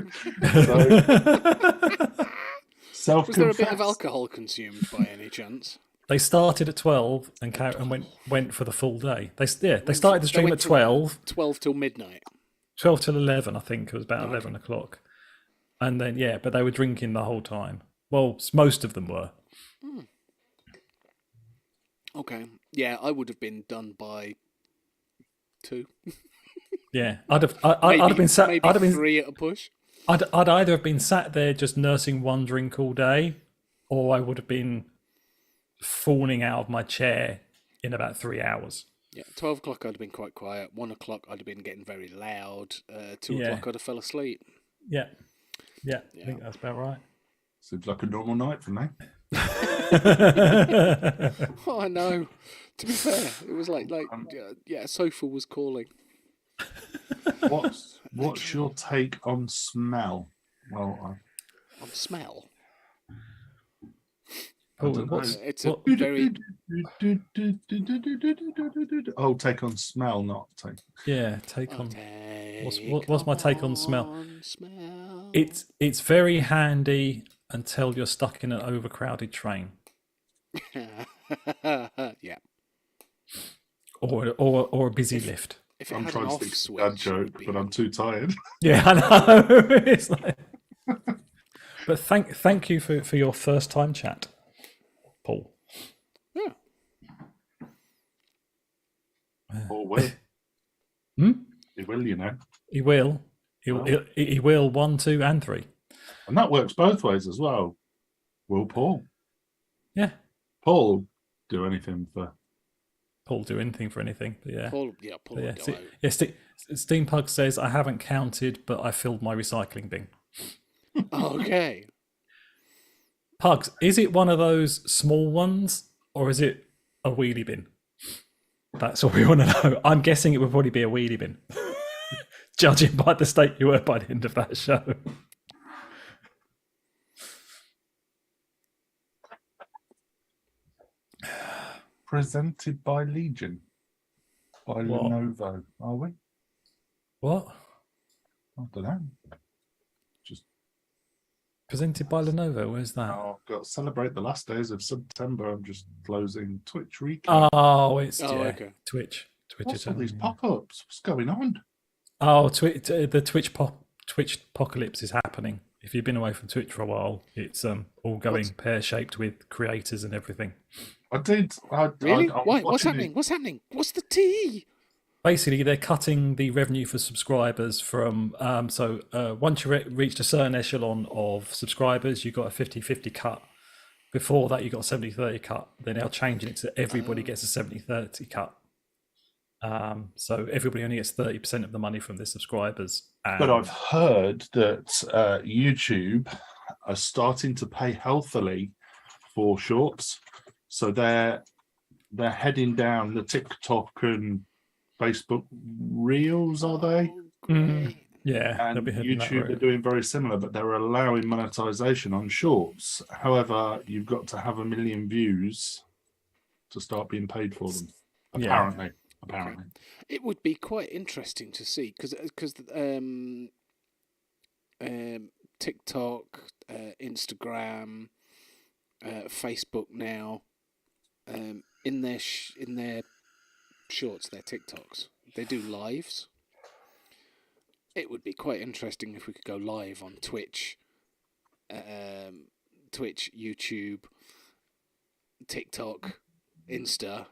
So, was there a bit of alcohol consumed by any chance? They started at 12 and went for the full day. They started the stream at 12. 12 till midnight. 12 till 11, I think it was about 11 o'clock. And then, but they were drinking the whole time. Well, most of them were. Okay. Yeah, I would have been done by 2. Yeah, I'd have been sat. Maybe I'd have been 3 at a push. I'd either have been sat there just nursing one drink all day, or I would have been falling out of my chair in about 3 hours. Yeah, 12 o'clock I'd have been quite quiet. 1 o'clock I'd have been getting very loud. 2 o'clock I'd have fell asleep. Yeah, I think that's about right. Seems like a normal night for me. Oh, I know. To be fair, it was like sofa was calling. What's your take on smell? Well, on smell. It's a very. Oh, take on smell, not take. Yeah, take on. What's my take on smell? It's very handy until you're stuck in an overcrowded train. Yeah. Or a busy lift. I'm trying to think of a dad joke, but I'm too tired. Yeah, I know. It's like... But thank you for your first time chat, Paul. Yeah. Paul will. He will, He will. He will 1, 2, and 3. And that works both ways as well. Will Paul? Yeah. Paul do anything for. Paul do anything for anything, but yeah. Paul would go out. Steam Pug says, I haven't counted, but I filled my recycling bin. Okay. Pugs, is it one of those small ones, or is it a wheelie bin? That's what we want to know. I'm guessing it would probably be a wheelie bin, judging by the state you were by the end of that show. Presented by Legion. By Lenovo, are we? What? I don't know. Just presented by Lenovo. Where's that? Oh, I've got to celebrate the last days of September. I'm just closing Twitch recap. Oh, it's okay. Twitch. What's all these pop-ups? What's going on? Oh, the Twitch apocalypse is happening. If you've been away from Twitch for a while, it's all going pear-shaped with creators and everything. I did. Really? Why? What's happening? What's happening? What's the tea? Basically, they're cutting the revenue for subscribers from... once you reached a certain echelon of subscribers, you got a 50-50 cut. Before that, you got a 70-30 cut. They're now changing it to everybody gets a 70-30 cut. So everybody only gets 30% of the money from their subscribers. But I've heard that YouTube are starting to pay healthily for shorts. So they're heading down the TikTok and Facebook Reels, are they? Mm-hmm. Yeah, and YouTube are doing very similar, but they're allowing monetization on shorts. However, you've got to have 1 million views to start being paid for them. Apparently. It would be quite interesting to see because TikTok, Instagram, Facebook now. In their shorts, their TikToks, they do lives. It would be quite interesting if we could go live on Twitch, YouTube, TikTok, Insta.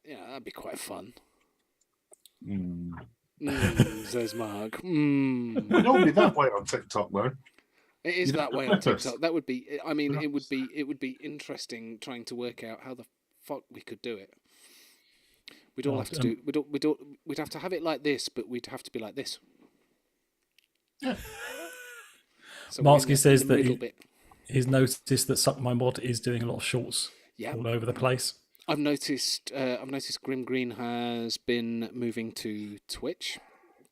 Yeah, that'd be quite fun. Says Mark. It'd all be that way on TikTok, though. It is You'd that have to way on flip us. TikTok. That would be. I mean, it would be interesting trying to work out how the fuck we could do it. We'd all have to do. We'd have to have it like this, but we'd have to be like this. Yeah. So Marsky says in the that middle bit. he's noticed that Suck My Mod is doing a lot of shorts Yeah. all over the place. I've noticed Grim Green has been moving to Twitch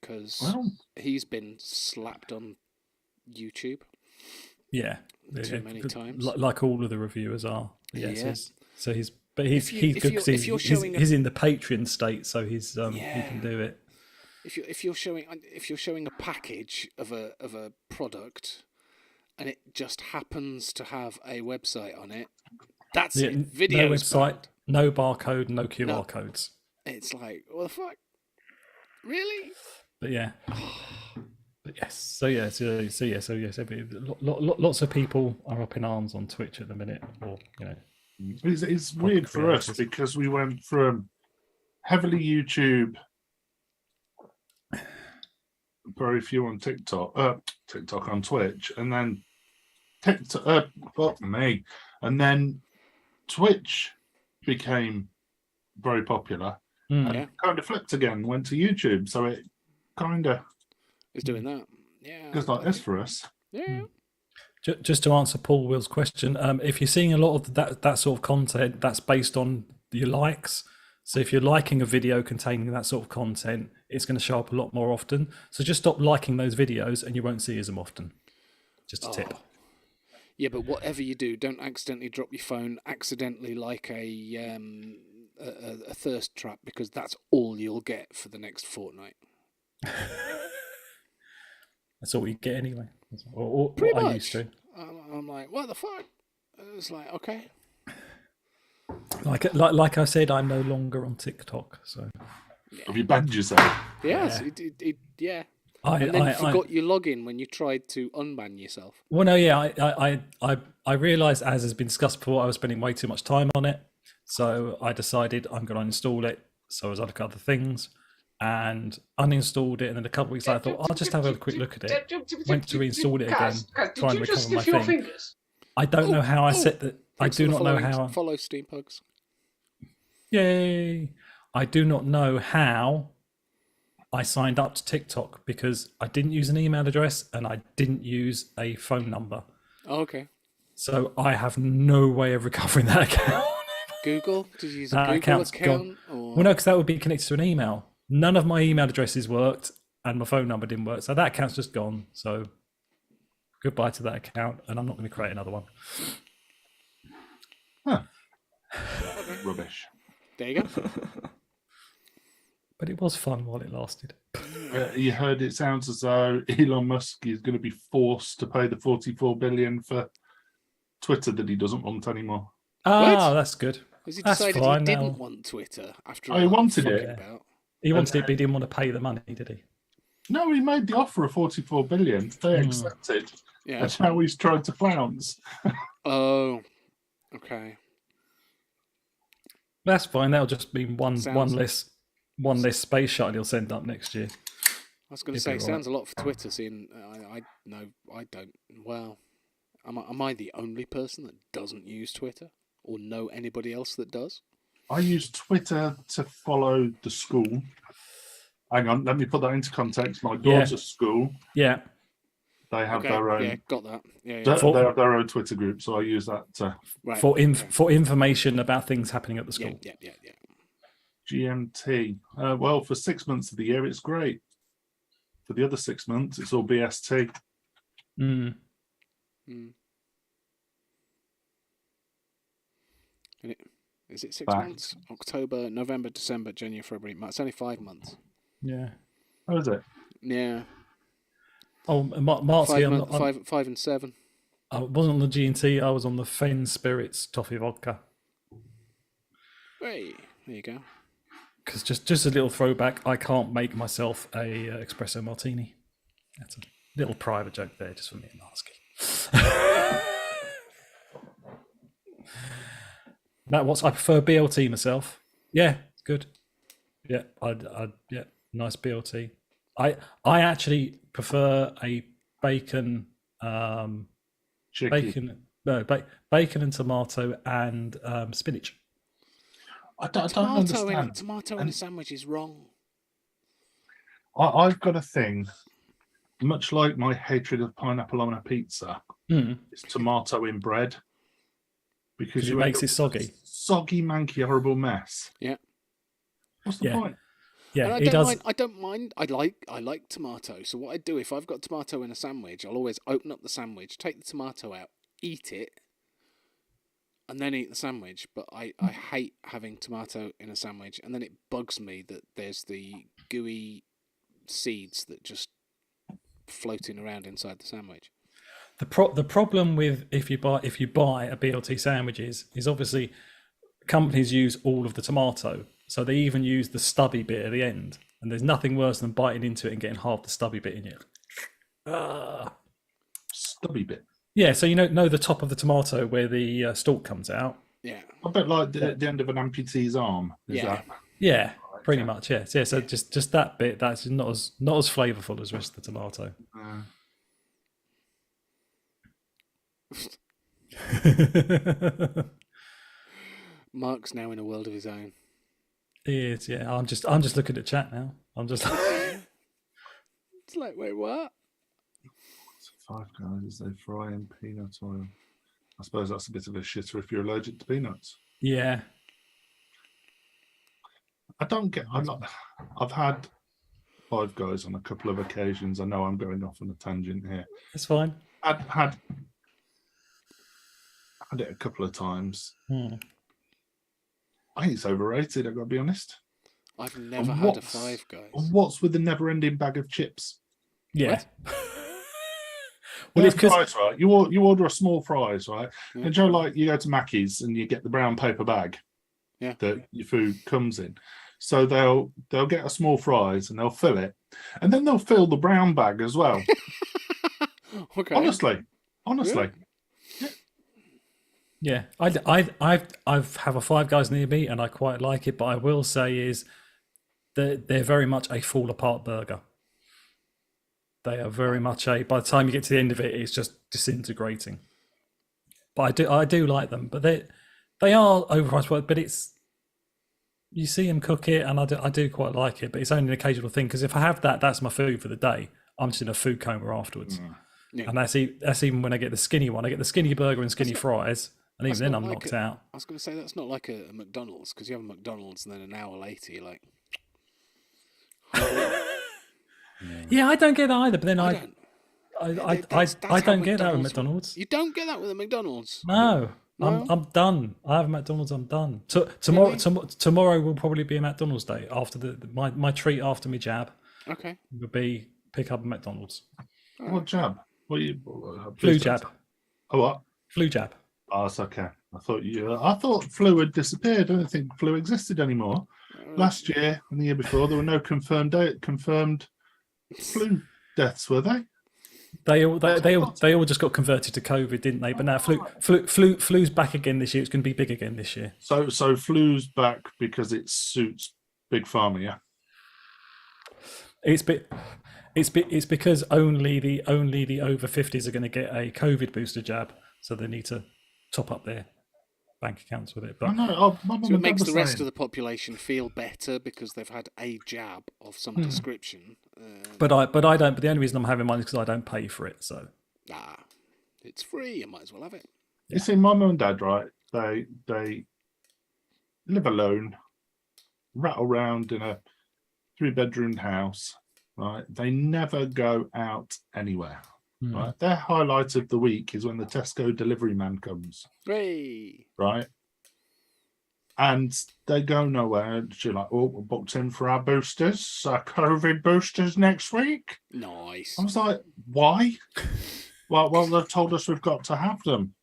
because he's been slapped on YouTube. Yeah, Too many times. like all of the reviewers are. Yeah. Yeah. So he's he's good because he's in the Patreon state, so he can do it. If you're showing a package of a product, and it just happens to have a website on it, that's it. Video website, no barcode, no QR codes. It's like, what the fuck? Really? But yeah. But yes. So yes. Lots of people are up in arms on Twitch at the minute, or It's weird for us because we went from heavily YouTube, very few on TikTok on Twitch, and then TikTok, and then Twitch became very popular, and kind of flipped again, went to YouTube, so it kind of is doing that. Yeah, goes like this for us. Yeah. Just to answer Paul Will's question, if you're seeing a lot of that sort of content, that's based on your likes. So if you're liking a video containing that sort of content, it's going to show up a lot more often. So just stop liking those videos and you won't see as often. Just a tip. Yeah, but whatever you do, don't accidentally drop your phone, accidentally like a thirst trap, because that's all you'll get for the next fortnight. That's all you get anyway. Or Pretty I much. used to. I'm like, what the fuck? It's like, okay. Like I said, I'm no longer on TikTok. So have you banned yourself? Yes, yeah. And then forgot your login when you tried to unban yourself. Well, no, yeah, I realised, as has been discussed before, I was spending way too much time on it. So I decided I'm going to uninstall it. So as I look at other things, and uninstalled it, and then a couple of weeks later, I thought I'll just have a quick look at it. Went to reinstall it again, try and recover my thing. Fingers? I don't know how I set that. I do not know how. Follow Steam Pugs. Yay! I do not know how I signed up to TikTok because I didn't use an email address and I didn't use a phone number. Oh, okay. So I have no way of recovering that account. Google? Did you use a Google account? Or... Well, no, because that would be connected to an email. None of my email addresses worked and my phone number didn't work. So that account's just gone. So goodbye to that account, and I'm not going to create another one. Huh. Rubbish. There you go. But it was fun while it lasted. You heard it sounds as though Elon Musk is going to be forced to pay the $44 billion for Twitter that he doesn't want anymore. Oh, that's good. Because he That's decided fine he didn't now. want Twitter after Oh, he wanted it. about. He wanted it, but he didn't want to pay the money, did he? No, he made the offer of $44 billion. They accepted. Yeah. That's how he's trying to flounce. Oh, okay. That's fine. That'll just be one less space shuttle he'll send up next year. I was going to say, it sounds a lot for Twitter. Seeing, I don't. Well, am I the only person that doesn't use Twitter or know anybody else that does? I use Twitter to follow the school. Hang on, let me put that into context. My daughter's school. Yeah. They have their own. Yeah, got that. Yeah. They have their own Twitter group, so I use that for information about things happening at the school. Yeah. GMT. Well, for 6 months of the year, it's great. For the other 6 months, it's all BST. Is it 6 months? October, November, December, January, February, March. It's only 5 months. Yeah. Oh, is it? Yeah. Oh, Martsky, I'm not, I'm, 5 and 7. I wasn't on the G&T. I was on the Fen Spirits Toffee Vodka. Hey, there you go. Because just a little throwback, I can't make myself a espresso martini. That's a little private joke there, just for me and Martsky. Matt, I prefer BLT myself. Yeah, it's good. Yeah, yeah, nice BLT. I actually prefer a bacon, Chicken. bacon and tomato and spinach. I don't understand. Tomato in a sandwich is wrong. I've got a thing, much like my hatred of pineapple on a pizza, it's tomato in bread. Because it makes it soggy. Soggy, manky, horrible mess. Yeah. What's the point? Yeah, I don't mind. I like tomato. So what I do if I've got tomato in a sandwich, I'll always open up the sandwich, take the tomato out, eat it, and then eat the sandwich. But I hate having tomato in a sandwich, and then it bugs me that there's the gooey seeds that just floating around inside the sandwich. The problem with if you buy a BLT sandwiches is obviously companies use all of the tomato, so they even use the stubby bit at the end, and there's nothing worse than biting into it and getting half the stubby bit in it. Stubby bit. Yeah, so you know the top of the tomato where the stalk comes out. Yeah, a bit like the end of an amputee's arm. Yeah, pretty much. Yeah, yeah. So just that bit that's not as flavourful as the rest of the tomato. Mark's now in a world of his own. He is, yeah. I'm just looking at chat now. I'm just It's like, wait, what? Five Guys, they fry in peanut oil. I suppose that's a bit of a shitter if you're allergic to peanuts. Yeah. I've had Five Guys on a couple of occasions. I know I'm going off on a tangent here. That's fine. Had it a couple of times. I think it's overrated, I've got to be honest. I've never had a Five Guys. What's with the never-ending bag of chips? Yeah. Well, it's because right? You order a small fries, right? Yeah. And Joe, like you go to Mackey's and you get the brown paper bag that your food comes in. So they'll get a small fries and they'll fill it, and then they'll fill the brown bag as well. Okay. Honestly. Yeah, I have a Five Guys near me, and I quite like it. But I will say is that they're very much a fall apart burger. They are very much by the time you get to the end of it, it's just disintegrating. But I do like them, but they are overpriced. But you see them cook it, and I do quite like it. But it's only an occasional thing, because if I have that's my food for the day. I'm just in a food coma afterwards, and that's even when I get the skinny one. I get the skinny burger and skinny fries. And even then, I'm knocked out. I was going to say that's not like a McDonald's, because you have a McDonald's and then an hour later you're like, yeah, I don't get that either. But then I don't get that with McDonald's. You don't get that with a McDonald's. No. I'm done. I have McDonald's. I'm done. Tomorrow will probably be a McDonald's day after my treat after my jab. Okay. Would be pick up a McDonald's. What jab? Flu jab. Oh, what? Flu jab. Oh, it's okay. I thought flu had disappeared. I don't think flu existed anymore. Last year and the year before, there were no confirmed flu deaths, were they? They all just got converted to COVID, didn't they? But now flu's back again this year. It's going to be big again this year. So flu's back because it suits Big Pharma, yeah. It's because only the over 50s are going to get a COVID booster jab, so they need to top up their bank accounts with it. But so it makes the rest of the population feel better because they've had a jab of some description. But I don't. But the only reason I'm having mine is because I don't pay for it. So it's free. You might as well have it. You see, my mum and dad, right? They live alone, rattle around in a 3-bedroom house. Right? They never go out anywhere. Right, their highlight of the week is when the Tesco delivery man comes. Hey. Right, and they go nowhere. She's like, "Oh, we're booked in for our boosters, our COVID boosters next week." Nice. I was like, "Why?" Well, they've told us we've got to have them.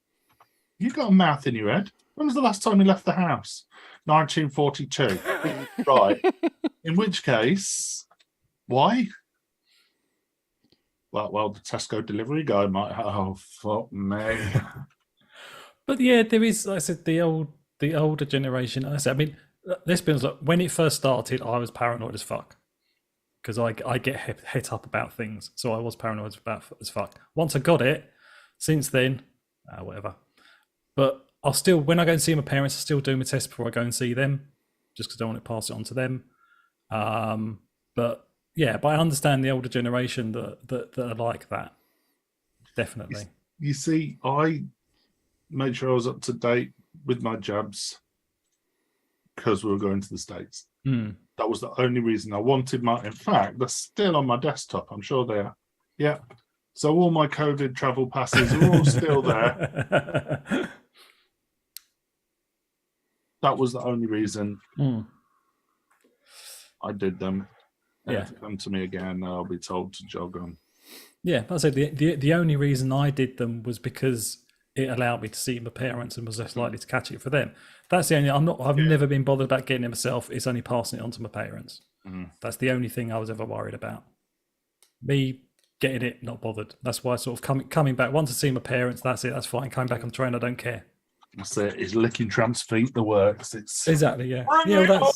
You got a mouth in your head. When was the last time you left the house? 1942. Right. In which case, why? Well, the Tesco delivery guy might have. Oh, fuck me. But yeah, there is, like I said, the older generation. I mean, this feels like when it first started, I was paranoid as fuck because I get hit up about things. So I was paranoid as fuck. Once I got it, since then, whatever. But I'll still, when I go and see my parents, I still do my test before I go and see them, just because I don't want to pass it on to them. But yeah, but I understand the older generation that are like that. Definitely. You see, I made sure I was up to date with my jabs because we were going to the States. That was the only reason I wanted my. In fact, they're still on my desktop. I'm sure they are. Yeah. So all my COVID travel passes are all still there. That was the only reason I did them. And if they come to me again, I'll be told to jog on. Yeah, I said the only reason I did them was because it allowed me to see my parents and was less likely to catch it for them. That's the only. I've never been bothered about getting it myself. It's only passing it on to my parents. That's the only thing I was ever worried about. Me getting it, not bothered. That's why sort of coming back. Once I see my parents, that's it. That's fine. Coming back on the train, I don't care. That's it. It's licking tramps' feet. The works. It's exactly yeah. Well,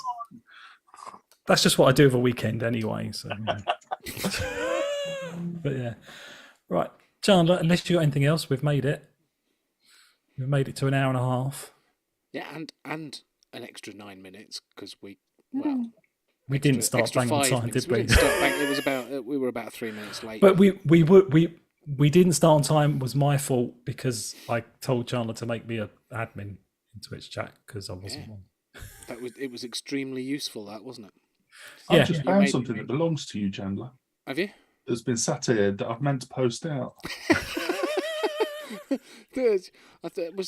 that's just what I do over a weekend anyway. So, but yeah, right, Chandler. Unless you got anything else, we've made it. We've made it to an hour and a half. Yeah, and an extra 9 minutes because we didn't start bang on time, did we? It was about we were about 3 minutes late. But we didn't start on time. It was my fault because I told Chandler to make me an admin in Twitch chat because I wasn't one. It was extremely useful, that wasn't it? I've just found something that belongs to you, Chandler. Have you? It's been sat here that I've meant to post out. Was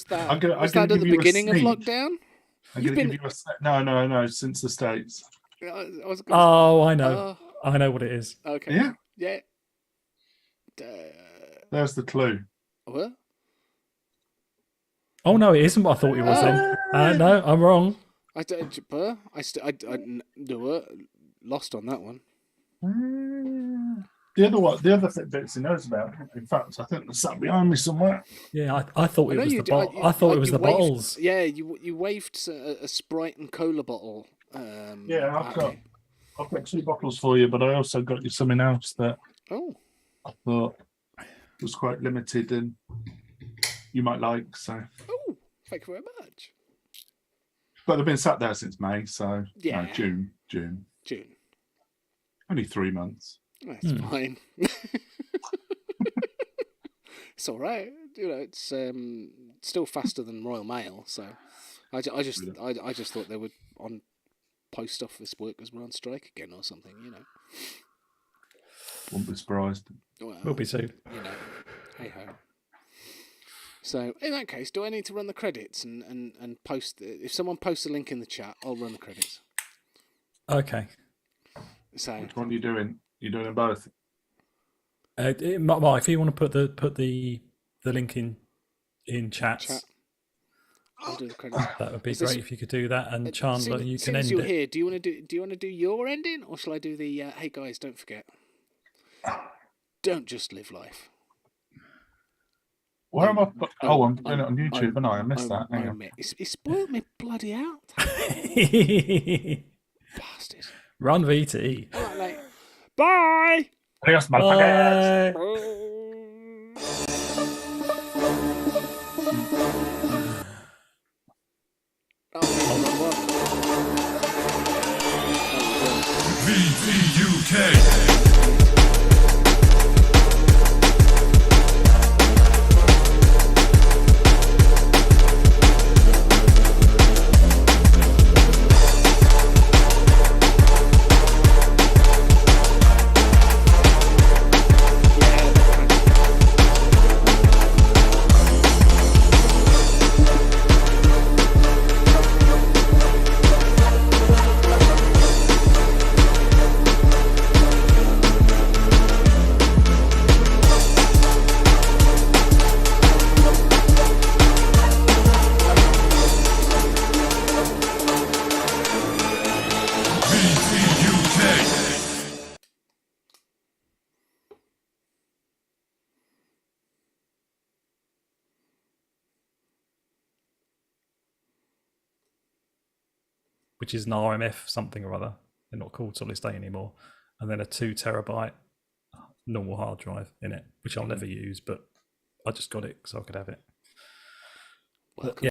that at the beginning of lockdown? I'm going to give you a no. Since the States. I know. I know what it is. Okay. Yeah. There's the clue. What? Oh no, it isn't what I thought it was. Then no, I'm wrong. I lost on that one. The other bits he knows about. In fact, I think they're sat behind me somewhere. Yeah, I thought it was the bottle. I thought it was the bottles. Yeah, you waved a Sprite and cola bottle. I've got 2 bottles for you, but I also got you something else that I thought was quite limited and you might like. So. Oh, thank you very much. But they've been sat there since May, so June. Only 3 months. That's fine. It's all right. It's still faster than Royal Mail. So I just thought they would on post office workers were on strike again or something. Wouldn't be surprised. Well, we'll be soon. Hey ho. So in that case, do I need to run the credits and post? If someone posts a link in the chat, I'll run the credits. Okay. So which one are you doing? You're doing them both. Well, if you want to put the link in chats, I'll do the credits. That would be great if you could do that. And Chandler, you can end it. Here, do you want to do your ending, or shall I do the? Hey guys, don't forget. Don't just live life. Where am I? I'm doing it on YouTube, and I missed that. Hang on. He spoiled me bloody out. Bastard. Run VT. All right, mate. Bye. Adios, motherfuckers. VTUK. which is an RMF something or other. They're not called solid state anymore. And then a 2 terabyte normal hard drive in it, which I'll never use, but I just got it so I could have it. Welcome But,